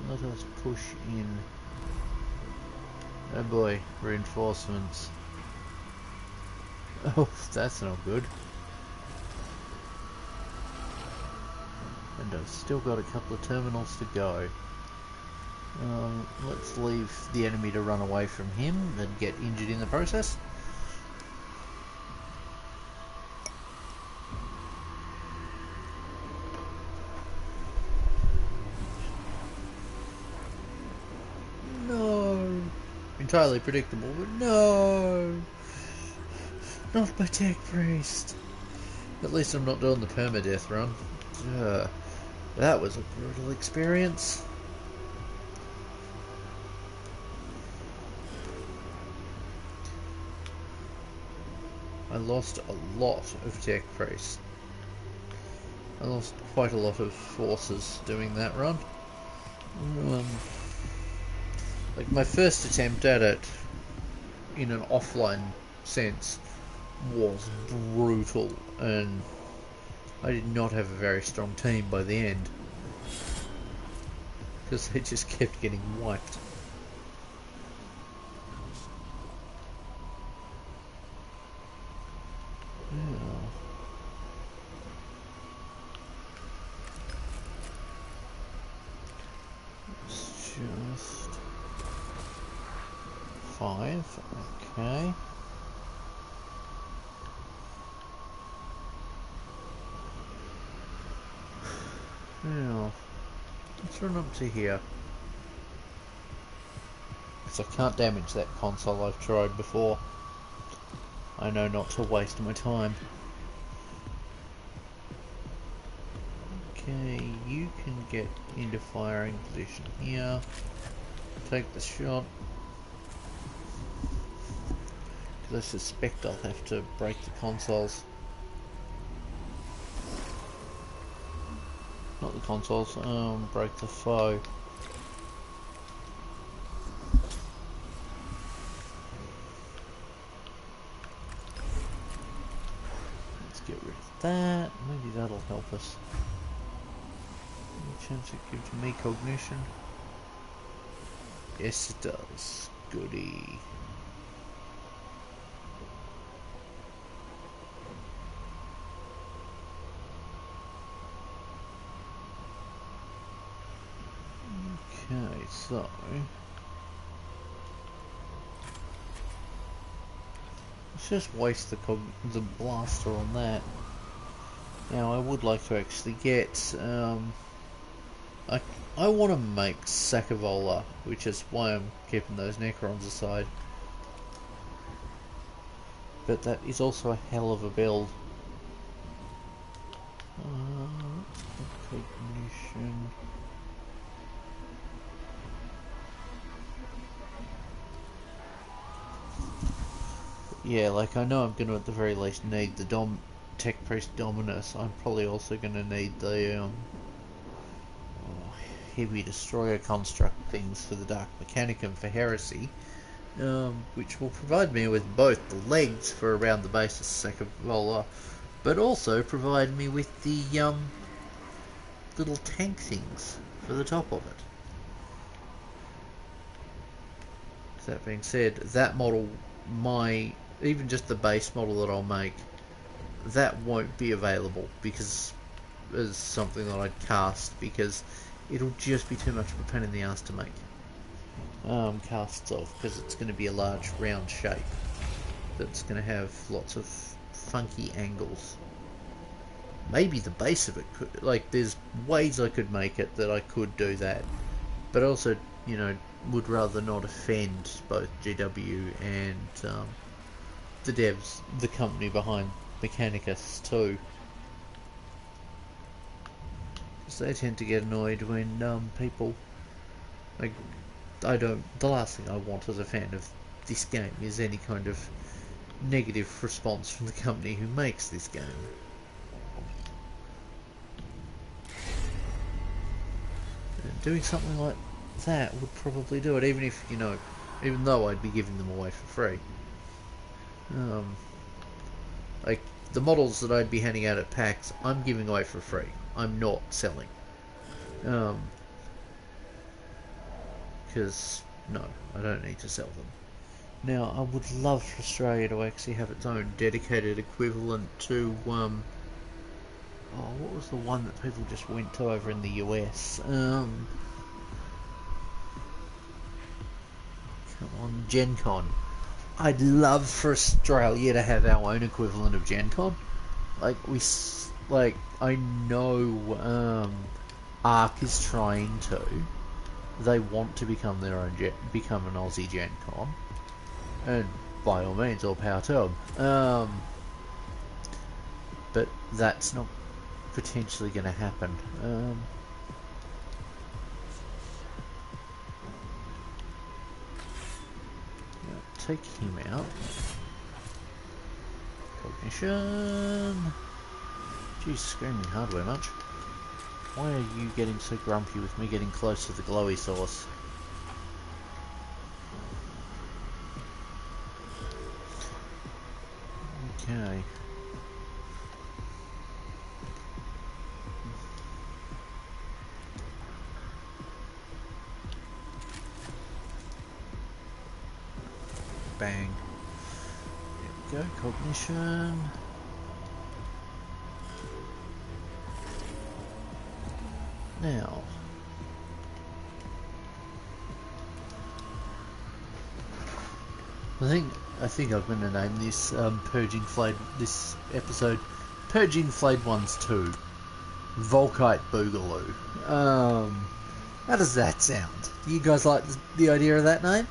Speaker 1: let us push in. Oh boy, reinforcements. Oh, that's not good. And I've still got a couple of terminals to go. Let's leave the enemy to run away from him and get injured in the process. No! Entirely predictable, but no! Not my tech priest! At least I'm not doing the permadeath run. That was a brutal experience. I lost a lot of tech priests. I lost quite a lot of forces doing that run. Like, my first attempt at it, in an offline sense, was brutal, and I did not have a very strong team by the end, because they just kept getting wiped. It's just 5, okay. Now, let's run up to here. Because I can't damage that console, I've tried before. I know not to waste my time. Okay, you can get into firing position here. Take the shot. Because I suspect I'll have to break the consoles. Not the consoles, break the foe. Let's get rid of that. Maybe that'll help us. Any chance it gives me cognition? Yes, it does. Goody. Okay, so let's just waste the blaster on that. Now I would like to actually get I want to make Sacavola, which is why I'm keeping those Necrons aside. But that is also a hell of a build. Cognition. Yeah, like, I know I'm going to at the very least need the Tech Priest Dominus. I'm probably also going to need the Heavy Destroyer construct things for the Dark Mechanicum for Heresy, which will provide me with both the legs for around the base of Sacavola, but also provided me with the little tank things for the top of it. That being said, that model, even just the base model that I'll make, that won't be available because as something that I'd cast, because it'll just be too much of a pain in the ass to make casts of, because it's going to be a large round shape that's going to have lots of funky angles. Maybe the base of it could, like, there's ways I could make it that I could do that, but also, you know, would rather not offend both GW and the devs, the company behind Mechanicus too, because they tend to get annoyed when people, like, the last thing I want as a fan of this game is any kind of negative response from the company who makes this game. And doing something like that would probably do it, even if, you know, even though I'd be giving them away for free. Like, the models that I'd be handing out at PAX, I'm giving away for free. I'm not selling. Because, no, I don't need to sell them. Now, I would love for Australia to actually have its own dedicated equivalent to, what was the one that people just went to over in the US? Come on, Gen Con. I'd love for Australia to have our own equivalent of Gen Con. I know, ARC is trying to. They want to become their own, become an Aussie Gen Con. And by all means, all power to them. But that's not potentially going to happen. Take him out. Cognition. Geez, screaming hardware much. Why are you getting so grumpy with me getting close to the glowy source? Okay. Bang. There we go, cognition. Now, I think I'm going to name this Purging FLAYED, this episode, Purging FLAYED 1's 2, VOLKITE BOOGALOO. How does that sound? Do you guys like the idea of that name?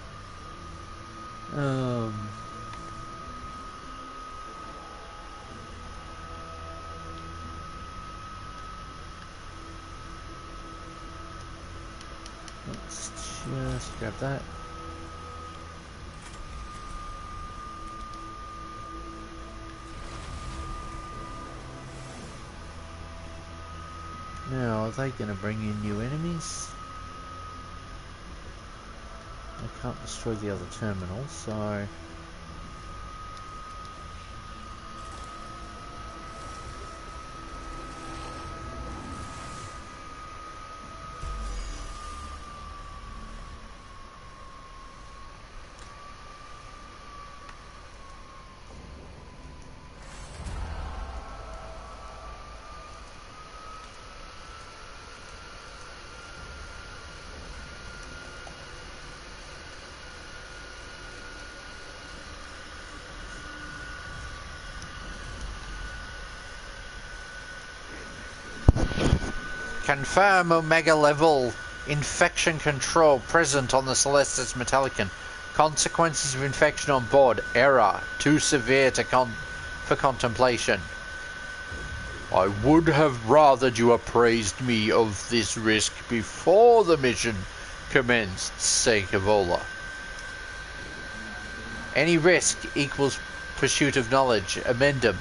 Speaker 1: Let's just grab that. Now, are they going to bring in new enemies? I can't destroy the other terminal, so... Confirm Omega level infection control present on the Celestis Metallicon. Consequences of infection on board. Error. Too severe for contemplation. I would have rathered you appraised me of this risk before the mission commenced, Seikavola. Any risk equals pursuit of knowledge. Amendum.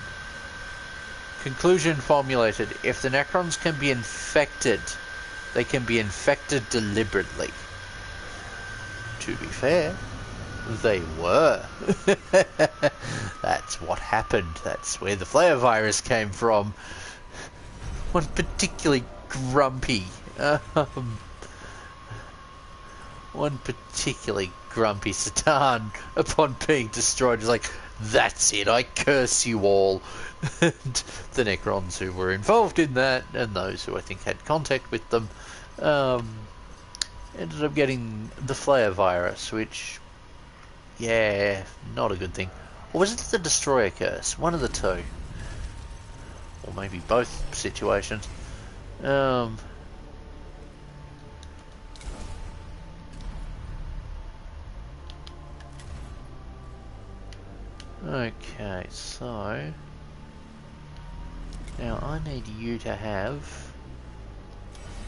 Speaker 1: Conclusion formulated. If the Necrons can be infected, they can be infected deliberately. To be fair, They were. That's what happened. That's where the flare virus came from. One particularly grumpy, one particularly grumpy Satan, upon being destroyed, is like, that's it, I curse you all. And the Necrons who were involved in that, and those who I think had contact with them, ended up getting the flare virus, which, yeah, not a good thing. Or was it the Destroyer curse? One of the two. Or maybe both situations. Okay, so now I need you to have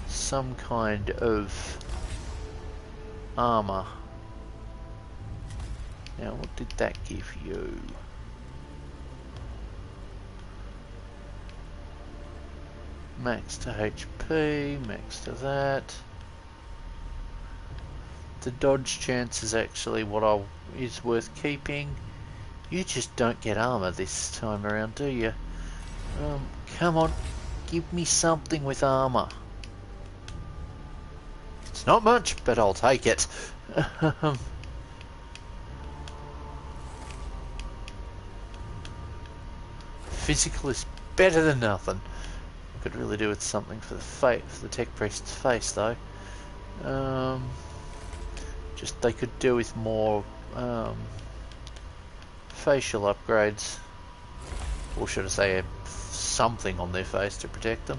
Speaker 1: some kind of armor. Now, what did that give you? Max to HP, max to that. The dodge chance is actually what is worth keeping. You just don't get armor this time around, do you? Come on, give me something with armor. It's not much, but I'll take it. Physical is better than nothing. Could really do with something for the tech priest's face, though. Just they could do with more facial upgrades, or should I say, something on their face to protect them.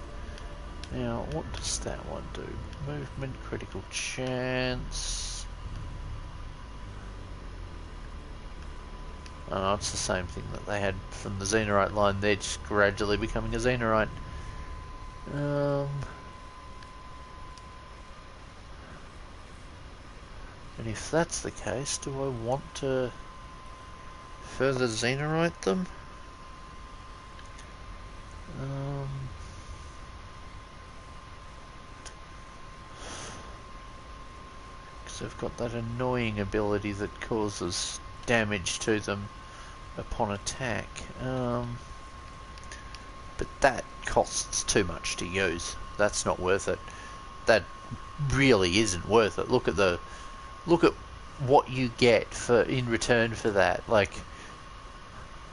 Speaker 1: Now, what does that one do? Movement, critical chance. Oh no, it's the same thing that they had from the Xenorite line. They're just gradually becoming a Xenorite. And if that's the case, do I want to further Xenorite them? Because they've got that annoying ability that causes damage to them upon attack. But that costs too much to use. That's not worth it. That really isn't worth it. Look at what you get in return for that. Like,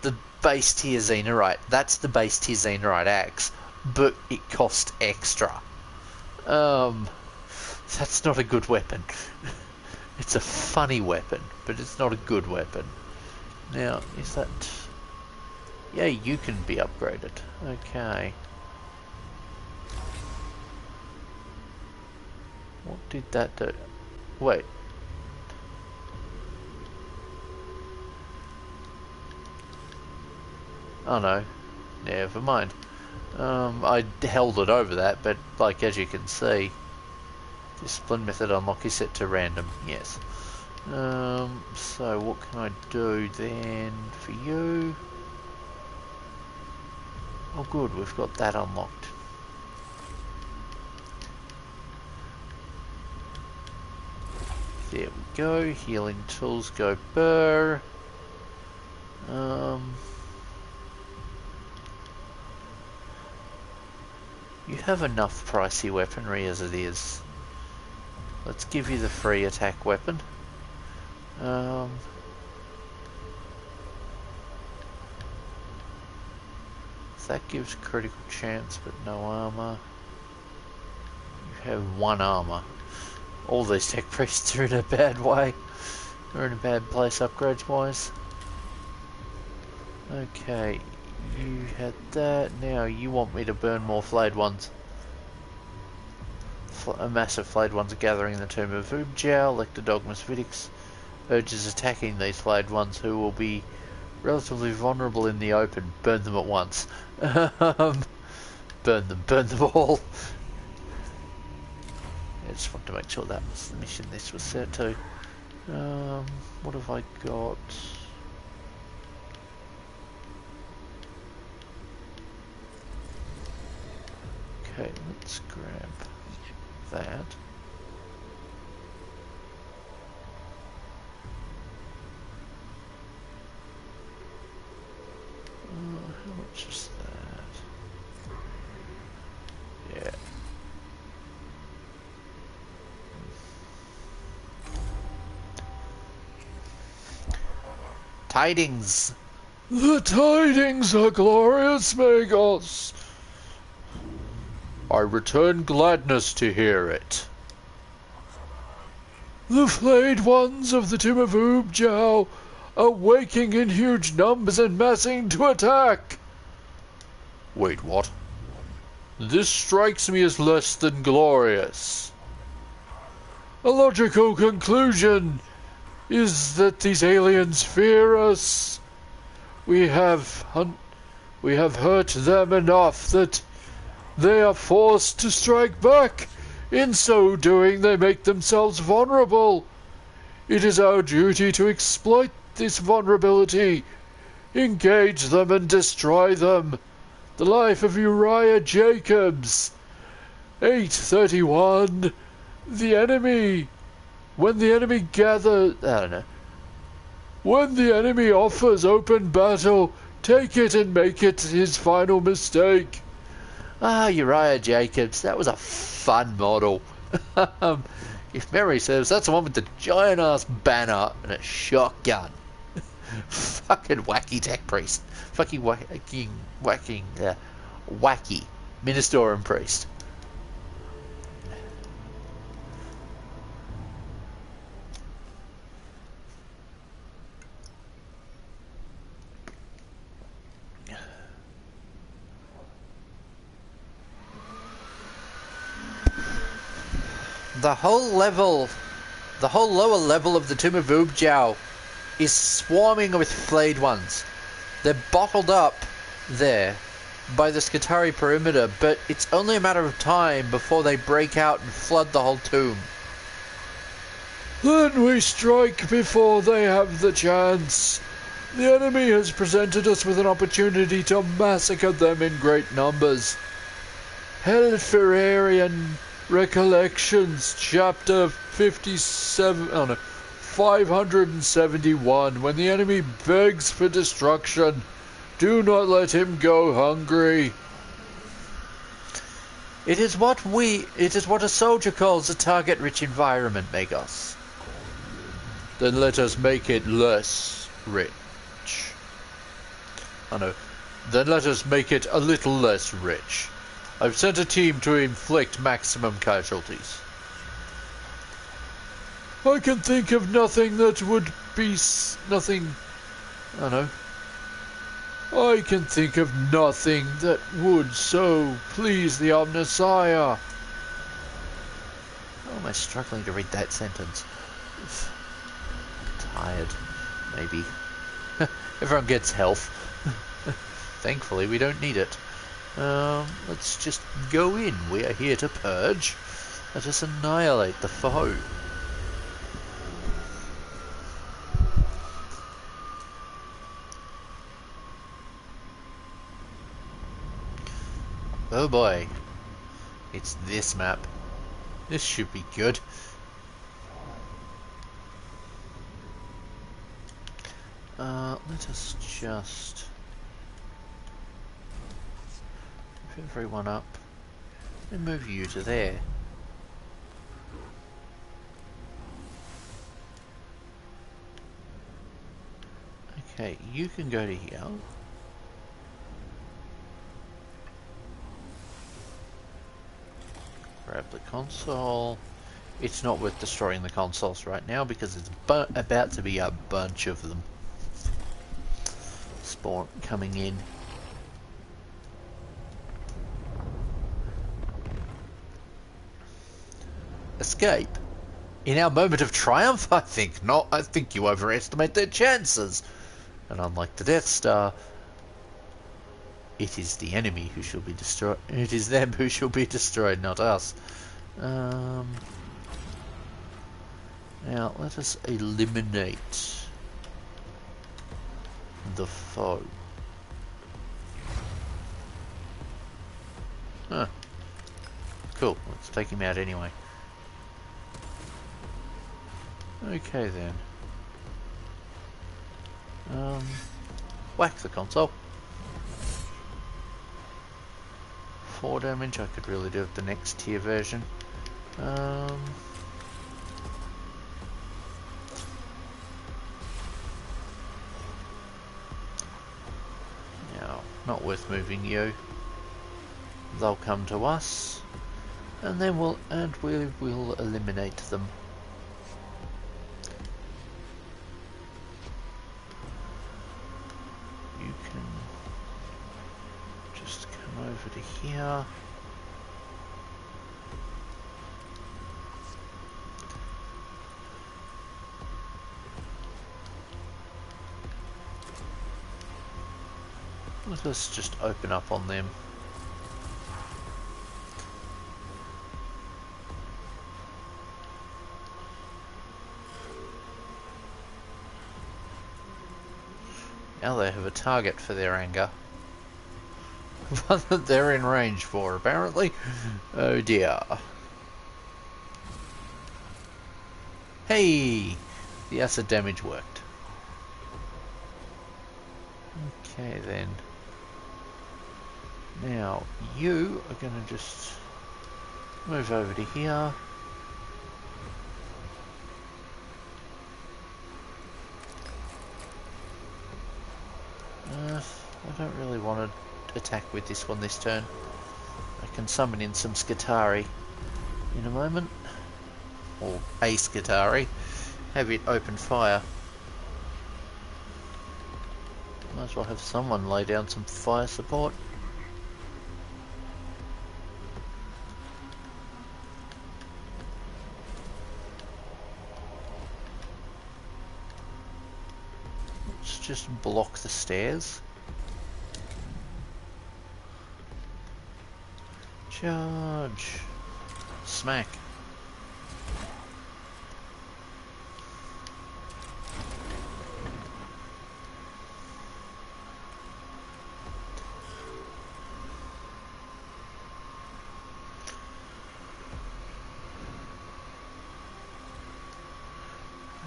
Speaker 1: the base tier Xenorite, that's the base tier Xenorite axe, but it cost extra. That's not a good weapon. It's a funny weapon, but it's not a good weapon. Now, is that... Yeah, you can be upgraded. Okay. What did that do? Wait. Oh no. Never mind. I held it over that, but like as you can see, discipline method unlock is set to random. Yes. So what can I do then for you? Oh good, we've got that unlocked. There we go. Healing tools go burr. You have enough pricey weaponry as it is. Let's give you the free attack weapon. That gives critical chance but no armor. You have one armor. All these tech priests are in a bad way. They're in a bad place upgrades wise. Okay, you had that. Now you want me to burn more flayed ones. A massive flayed ones are gathering in the tomb of Ubjal. Lectodogmus Vidix urges attacking these flayed ones who will be relatively vulnerable in the open. Burn them at once. Burn them all. I just want to make sure that was the mission this was set to. What have I got? Okay, let's grab that. How much is that? Yeah. Tidings! The tidings are glorious, Magos! I return gladness to hear it. The flayed ones of the Tomb of Oobjow are waking in huge numbers and massing to attack. Wait, what? This strikes me as less than glorious. A logical conclusion is that these aliens fear us. We have hurt them enough that they are forced to strike back. In so doing, they make themselves vulnerable. It is our duty to exploit this vulnerability, engage them and destroy them. The life of Uriah Jacobs. 831. The enemy. When the enemy When the enemy offers open battle, take it and make it his final mistake. Ah, Uriah Jacobs, that was a fun model. If memory serves, that's the one with the giant-ass banner and a shotgun. Fucking wacky tech priest. Fucking wacky Ministorum priest. The whole lower level of the Tomb of Oobjow is swarming with flayed ones. They're bottled up there by the Skitari perimeter, but it's only a matter of time before they break out and flood the whole tomb. Then we strike before they have the chance. The enemy has presented us with an opportunity to massacre them in great numbers. Helferian Recollections, chapter 571. When the enemy begs for destruction, do not let him go hungry. It is what a soldier calls a target-rich environment, Magos. Then let us make it less rich. Oh no. Then let us make it a little less rich. I've sent a team to inflict maximum casualties. I can think of nothing that would be nothing. I don't know. I can think of nothing that would so please the Omnissiah. How am I struggling to read that sentence? Tired, maybe. Everyone gets health. Thankfully, we don't need it. Let's just go in. We are here to purge. Let us annihilate the foe. Oh boy. It's this map. This should be good. Let us just move everyone up and move you to there. Okay, you can go to here. Grab the console. It's not worth destroying the consoles right now because it's about to be a bunch of them spawn coming in. Escape. In our moment of triumph, I think not. I think you overestimate their chances. And unlike the Death Star, it is the enemy who shall be destroyed. It is them who shall be destroyed, not us. Now let us eliminate the foe. Huh. Cool. Let's take him out anyway. Okay then. Whack the console. 4 damage. I could really do it the next tier version. No, not worth moving you. They'll come to us, and then we will eliminate them. You can just come over to here. Let's just open up on them. Now they have a target for their anger. One that they're in range for, apparently. Oh dear. Hey! The acid damage worked. Okay then. Now, you are going to just move over to here. I don't really want to attack with this one this turn. I can summon in some Skitari in a moment. Or a Skitari. Have it open fire. Might as well have someone lay down some fire support. Let's just block the stairs. Charge. Smack.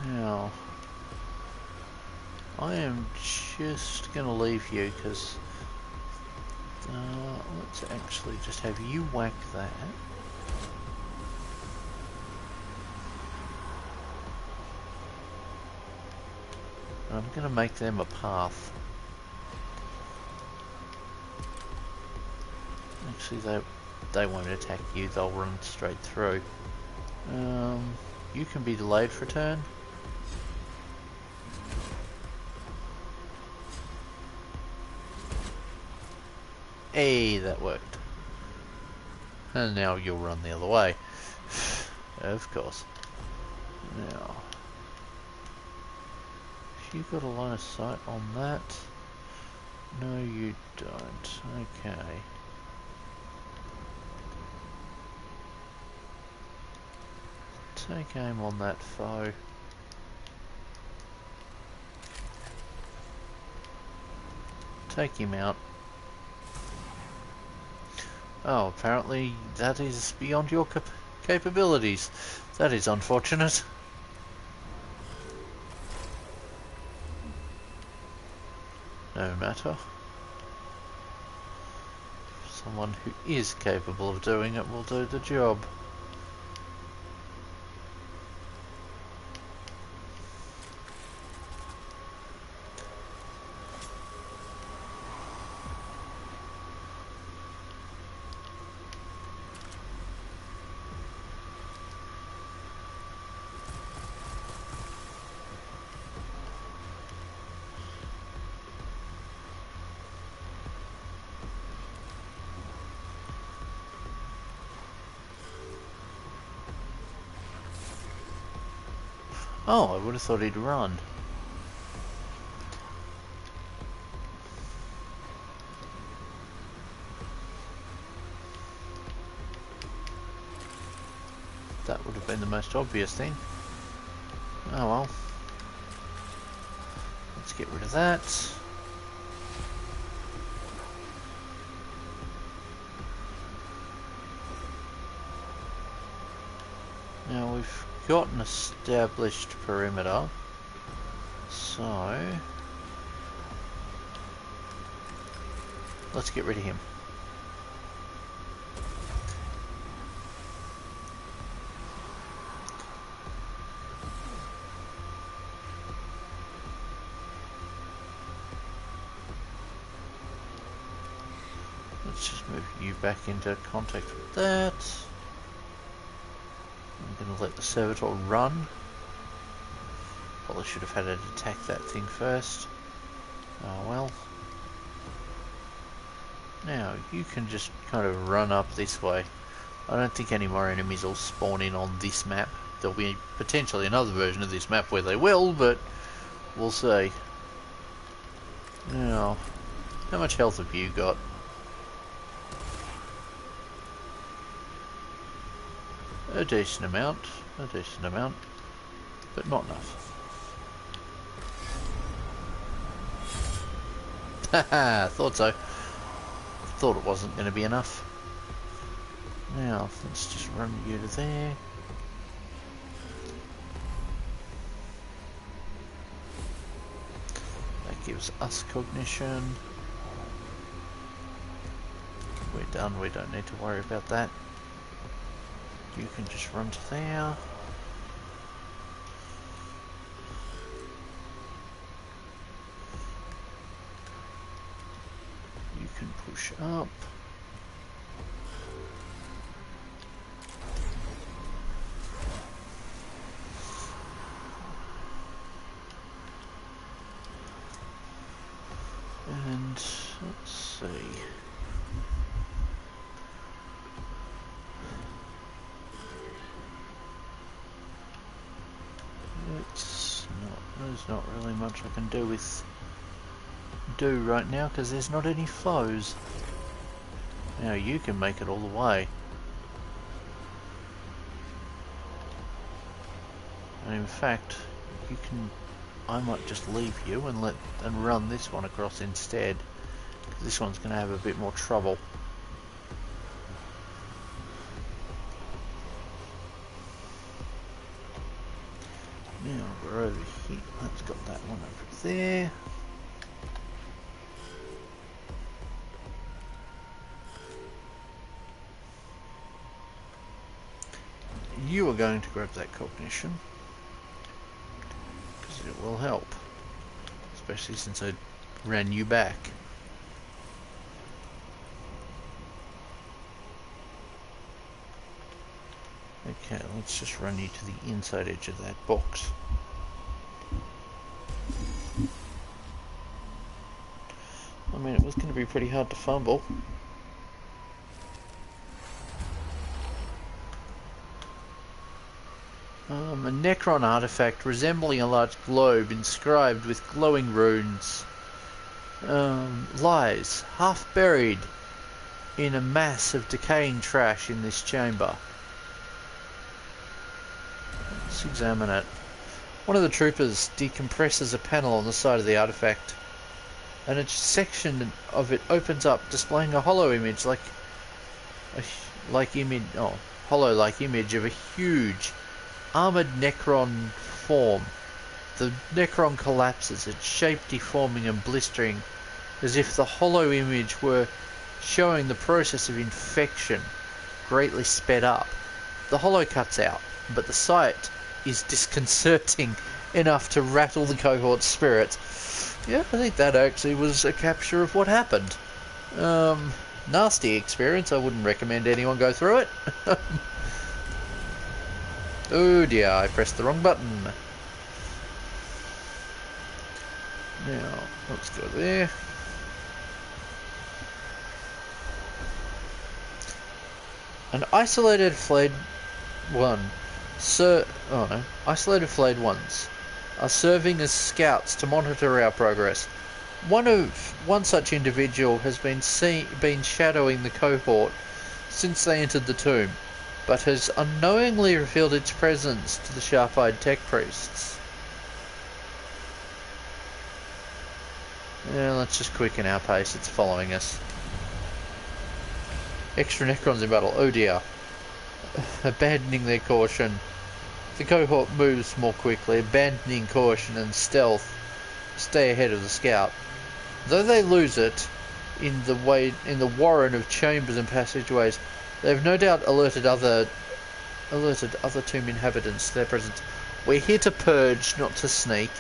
Speaker 1: Now, I am just going to leave you because let's actually just have you whack that. I'm going to make them a path. Actually, they won't attack you, they'll run straight through. You can be delayed for a turn. Hey, that worked. And now you'll run the other way. Of course. Now, if you've got a line of sight on that. No, you don't. Okay. Take aim on that foe. Take him out. Oh, apparently that is beyond your capabilities. That is unfortunate. No matter. Someone who is capable of doing it will do the job. Oh, I would have thought he'd run. That would have been the most obvious thing. Oh well. Let's get rid of that. Now we've got an established perimeter, so let's get rid of him. let's just move you back into contact with that. I'm going to let the servitor run. Probably should have had it attack that thing first. Oh well. Now, you can just kind of run up this way. I don't think any more enemies will spawn in on this map. There'll be potentially another version of this map where they will, but we'll see. Now, how much health have you got? A decent amount, but not enough. Haha, thought so. Thought it wasn't going to be enough. Now, let's just run you to there. That gives us cognition. We're done, we don't need to worry about that. You can just run to there. You can push up. And let's see. There's not really much I can do right now because there's not any flows. Now you can make it all the way. And in fact, you can. I might just leave you and run this one across instead. 'Cause this one's going to have a bit more trouble. Now we're over here. Let's got that one over there. You are going to grab that cognition because it will help, especially since I ran you back. Okay, let's just run you to the inside edge of that box. I mean, it was going to be pretty hard to fumble. A Necron artifact resembling a large globe inscribed with glowing runes lies half buried in a mass of decaying trash in this chamber. Let's examine it. One of the troopers decompresses a panel on the side of the artifact, and a section of it opens up, displaying a hollow image hollow-like image of a huge armored Necron form. The Necron collapses, its shape deforming and blistering, as if the hollow image were showing the process of infection greatly sped up. The hollow cuts out, but the sight is disconcerting enough to rattle the cohort's spirit. Yeah, I think that actually was a capture of what happened. Nasty experience. I wouldn't recommend anyone go through it. Oh dear, I pressed the wrong button. Now, let's go there. An isolated flayed one. Isolated flayed ones are serving as scouts to monitor our progress. One such individual has been shadowing the cohort since they entered the tomb, but has unknowingly revealed its presence to the sharp-eyed tech priests. Yeah, let's just quicken our pace, it's following us. Extra Necrons in battle, oh dear. Abandoning their caution. The cohort moves more quickly, abandoning caution and stealth. Stay ahead of the scout. Though they lose it in the warren of chambers and passageways, they have no doubt alerted other tomb inhabitants to their presence. We're here to purge, not to sneak.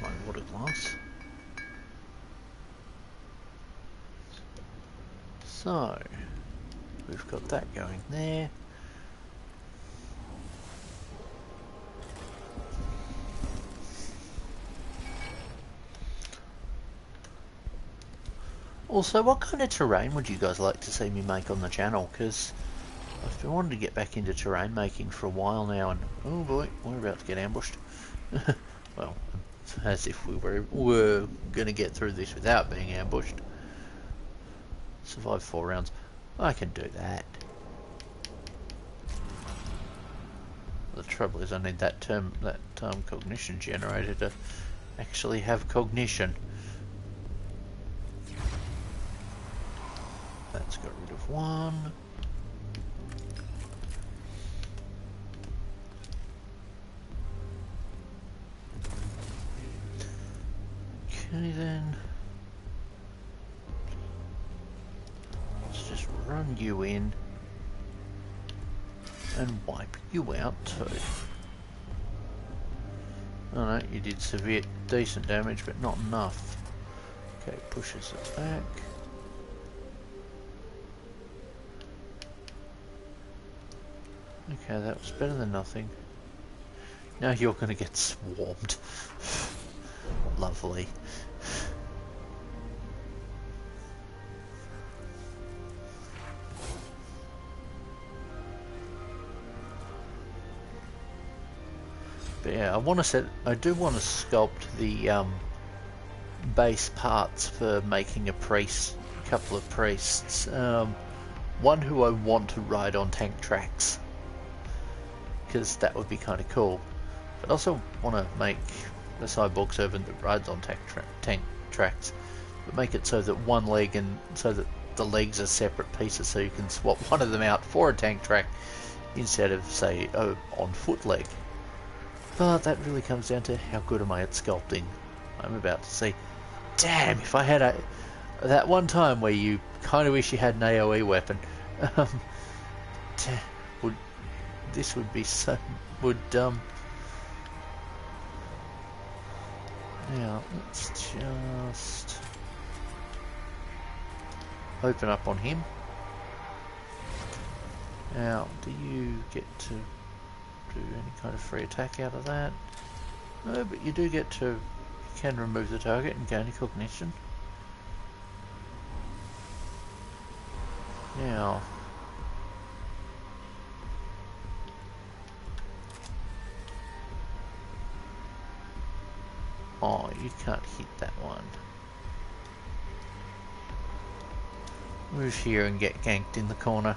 Speaker 1: That's my water glass. So, we've got that going there. Also, what kind of terrain would you guys like to see me make on the channel? Because I've been wanting to get back into terrain making for a while now, and oh boy, we're about to get ambushed. Well, as if we were going to get through this without being ambushed. Survive 4 rounds. I can do that. The trouble is I need that cognition generator to actually have cognition. That's got rid of one. Okay then. Let's just run you in and wipe you out too. Oh no, you did severe, decent damage, but not enough. Okay, pushes it back. Okay, that was better than nothing. Now you're going to get swarmed. Lovely. But yeah, I do want to sculpt the base parts for making a couple of priests. One who I want to ride on tank tracks, because that would be kind of cool. But I also want to make the cyborg servant that rides on tank tracks, but make it so that one leg so that the legs are separate pieces, so you can swap one of them out for a tank track instead of, say, on foot leg. But that really comes down to how good am I at sculpting. I'm about to see. Damn, if I had that one time where you kind of wish you had an AoE weapon. This would be so... Now, let's just open up on him. Now, do you get to do any kind of free attack out of that? No, but you do get to... You can remove the target and gain a cognition. Now... Oh, you can't hit that one. Move here and get ganked in the corner.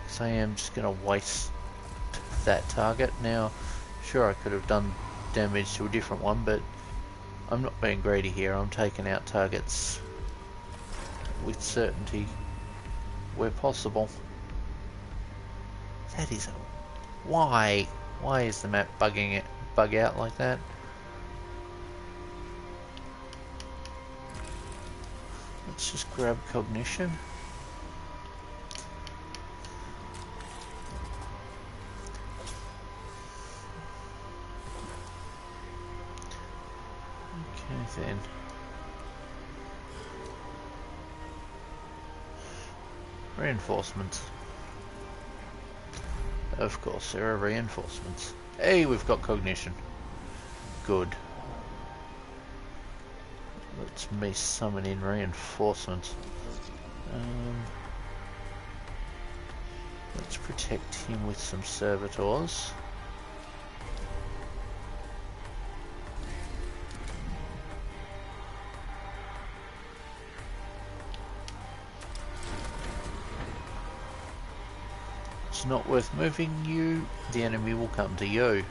Speaker 1: So I am just going to waste that target. Now, sure I could have done damage to a different one, but I'm not being greedy here. I'm taking out targets with certainty where possible. That is a... Why? Why is the map bug out like that? Let's just grab cognition. Okay then. Reinforcements. Of course, there are reinforcements. Hey, we've got cognition. Good. Let's me summon in reinforcements. Let's protect him with some servitors. It's not worth moving you, the enemy will come to you.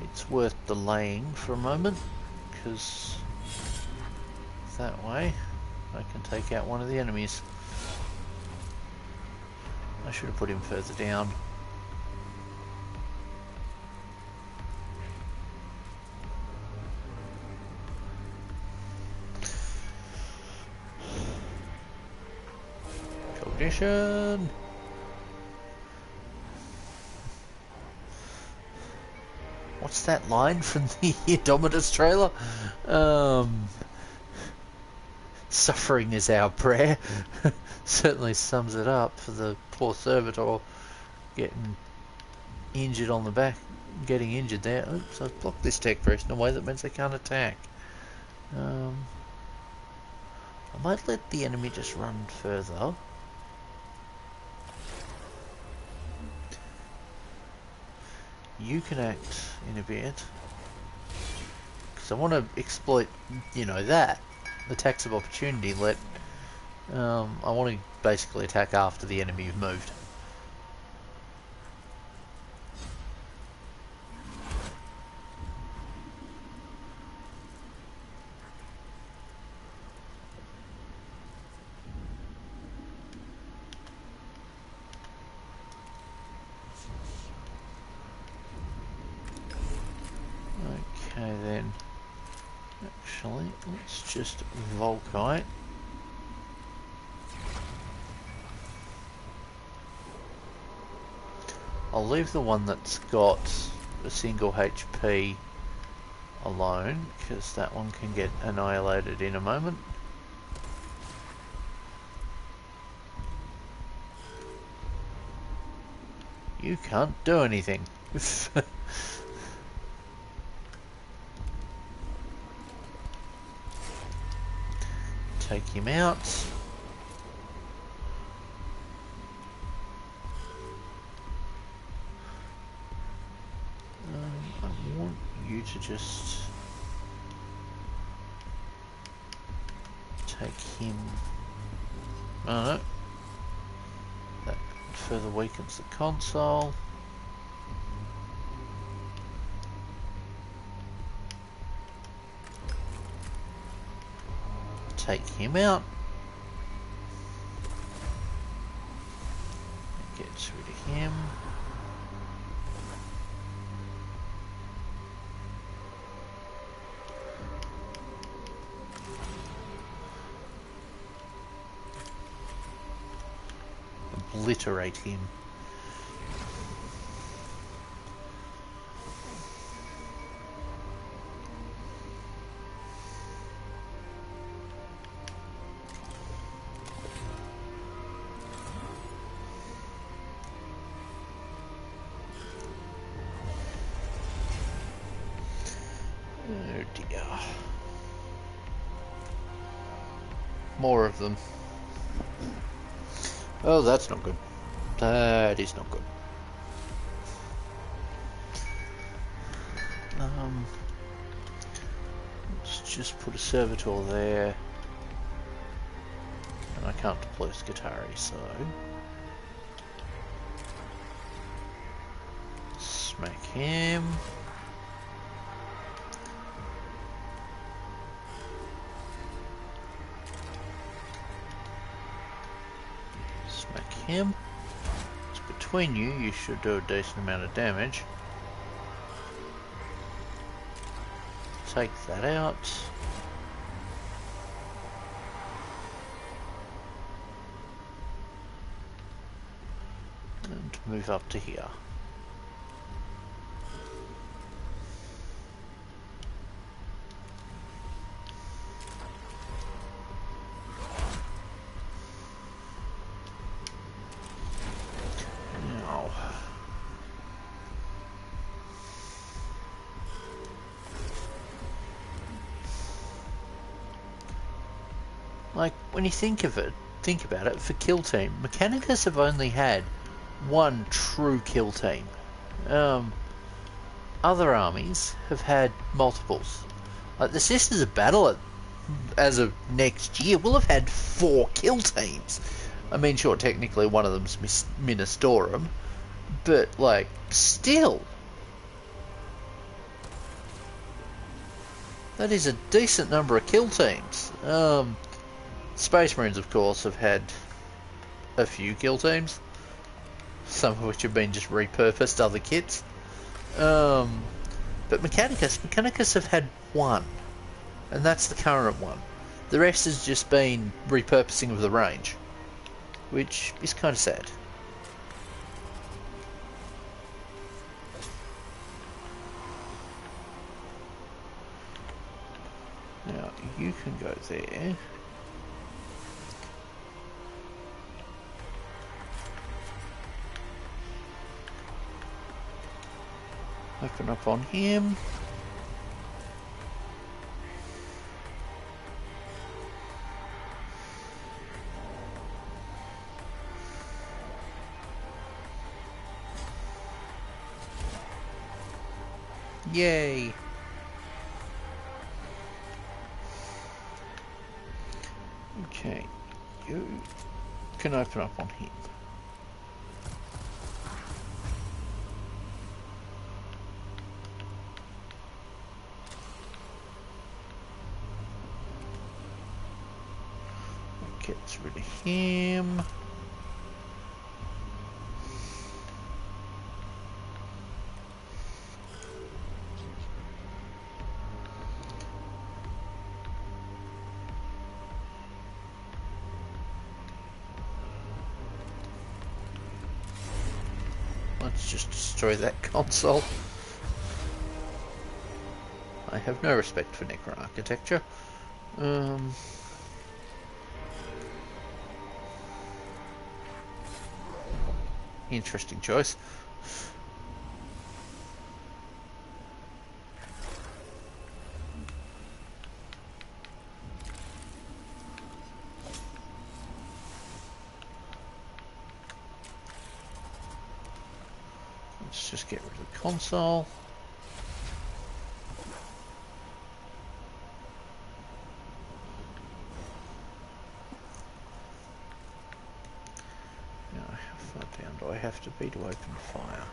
Speaker 1: It's worth delaying for a moment, because that way I can take out one of the enemies. I should have put him further down. Cognition! What's that line from the Indomitus trailer? Suffering is our prayer. Certainly sums it up for the poor servitor getting injured on the back, getting injured there. Oops, I've blocked this tech person in a way that means they can't attack. I might let the enemy just run further. You can act in a bit, because I want to exploit, you know, that attacks of opportunity. I want to basically attack after the enemy have moved. Okay then, actually, let's just VOLKITE. I'll leave the one that's got a single HP alone, because that one can get annihilated in a moment. You can't do anything. Take him out. I want you to just take him. Oh no. That further weakens the console. Take him out. Gets rid of him. Obliterate him. Oh dear. More of them. Oh, that's not good. That is not good. Let's just put a servitor there. And I can't deploy Skitari, so... Smack him. Smack him. It's between you, you should do a decent amount of damage. Take that out. And move up to here. Now, like, when you think about it, for kill team, Mechanicus have only had one true kill team. Other armies have had multiples. Like the Sisters of Battle, as of next year, will have had 4 kill teams. I mean, sure, technically one of them's Ministorum, but like, still, that is a decent number of kill teams. Space Marines, of course, have had a few kill teams, some of which have been just repurposed other kits. But Mechanicus have had one, and that's the current one. The rest has just been repurposing of the range, which is kind of sad. Now, you can go there. Open up on him. Yay! Okay, you can open up on him. Gets rid of him. Let's just destroy that console. I have no respect for Necron architecture. Interesting choice. Let's just get rid of the console. Now, how far down do I have to be to open fire?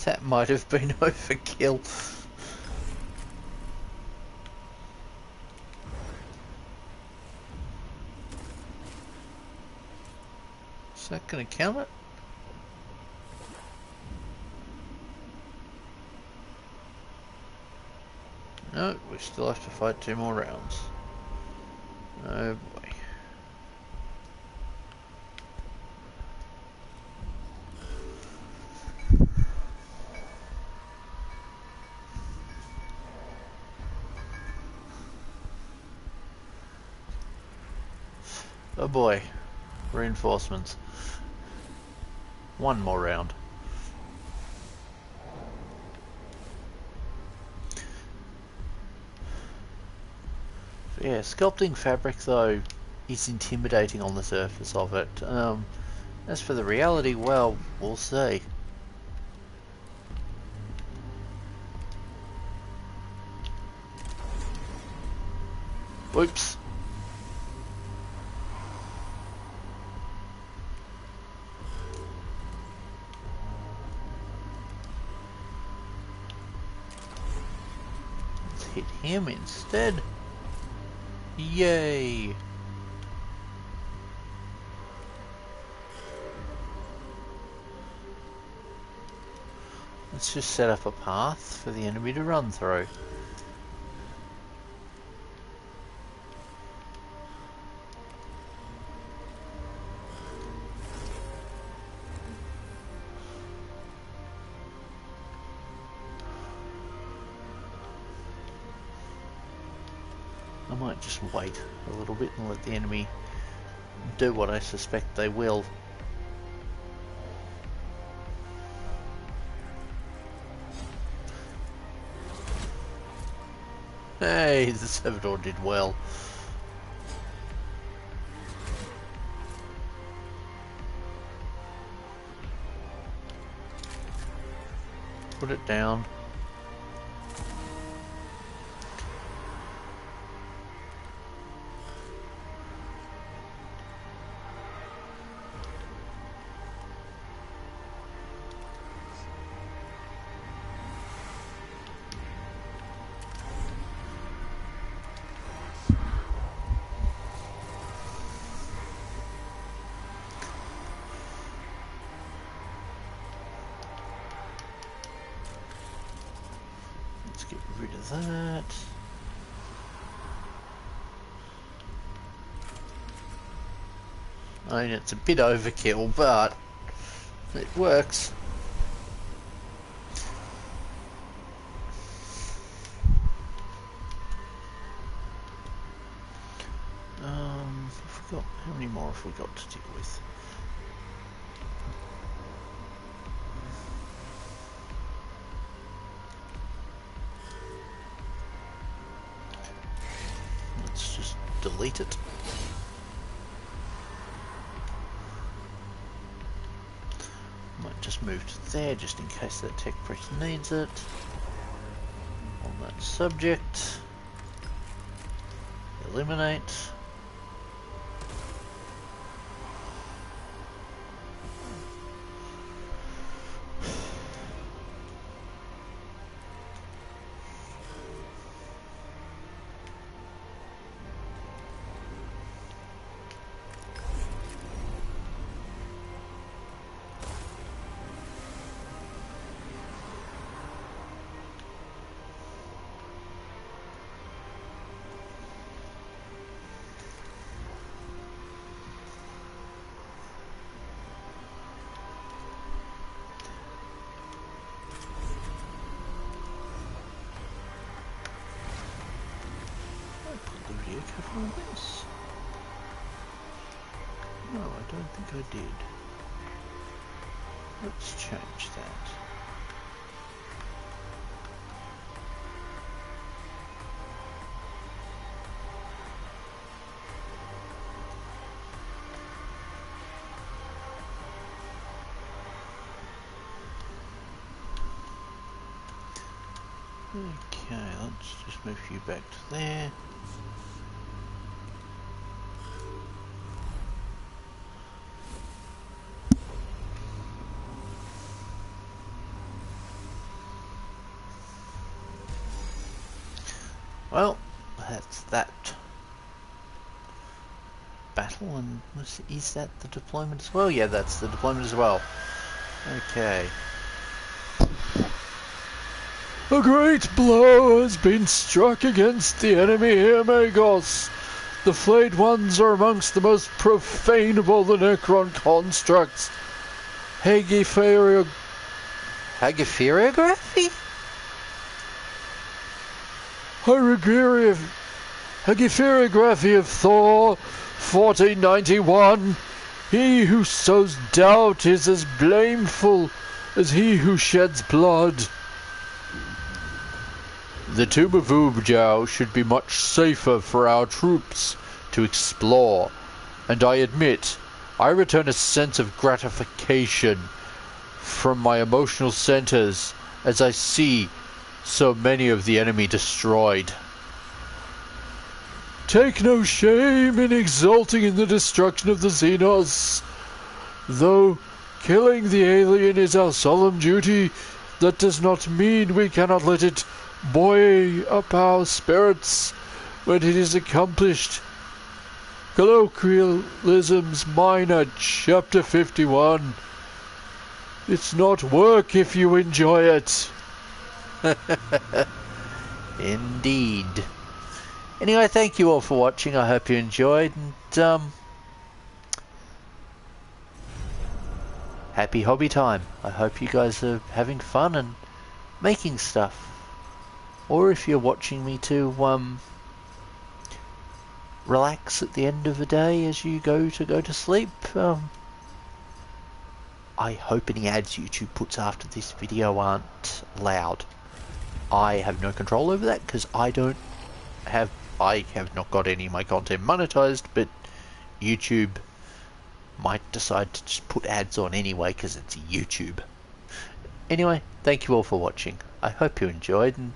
Speaker 1: That might have been overkill. Is that going to count it? No, we still have to fight 2 more rounds. Oh boy. Oh boy, reinforcements. 1 more round. So yeah, sculpting fabric though is intimidating on the surface of it. As for the reality, well, we'll see. Whoops. Hit him instead. Yay! Let's just set up a path for the enemy to run through. I might just wait a little bit and let the enemy do what I suspect they will. Hey, the Servitor did well. Put it down. that. I mean, it's a bit overkill, but it works. How many more have we got to deal with? Let's just delete it. Might just move to there just in case that tech priest needs it. On that subject, eliminate. This? No, I don't think I did. Let's change that. Okay, let's just move you back to there. Well, that's that battle, and is that the deployment as well? Yeah, that's the deployment as well. Okay. A great blow has been struck against the enemy here, Magos. The flayed ones are amongst the most profanable of the Necron constructs. Hagipheriography? Hagipheriography of Thor, 1491. He who sows doubt is as blameful as he who sheds blood. The tomb of Ubjao should be much safer for our troops to explore, and I admit, I return a sense of gratification from my emotional centers as I see so many of the enemy destroyed. Take no shame in exulting in the destruction of the Xenos. Though killing the alien is our solemn duty, that does not mean we cannot let it buoy up our spirits when it is accomplished. Colloquialisms Minor, Chapter 51. It's not work if you enjoy it. Indeed. Anyway, thank you all for watching. I hope you enjoyed, and happy hobby time. I hope you guys are having fun and making stuff. Or if you're watching me to relax at the end of the day as you go to sleep, I hope any ads YouTube puts after this video aren't loud. I have no control over that because I have not got any of my content monetized, but YouTube might decide to just put ads on anyway because it's YouTube. Anyway, thank you all for watching. I hope you enjoyed, and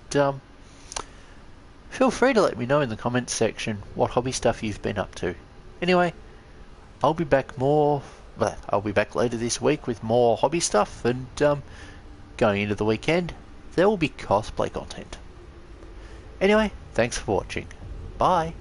Speaker 1: feel free to let me know in the comments section what hobby stuff you've been up to. Anyway, I'll be back later this week with more hobby stuff, and going into the weekend, there will be cosplay content. Anyway, thanks for watching. Bye.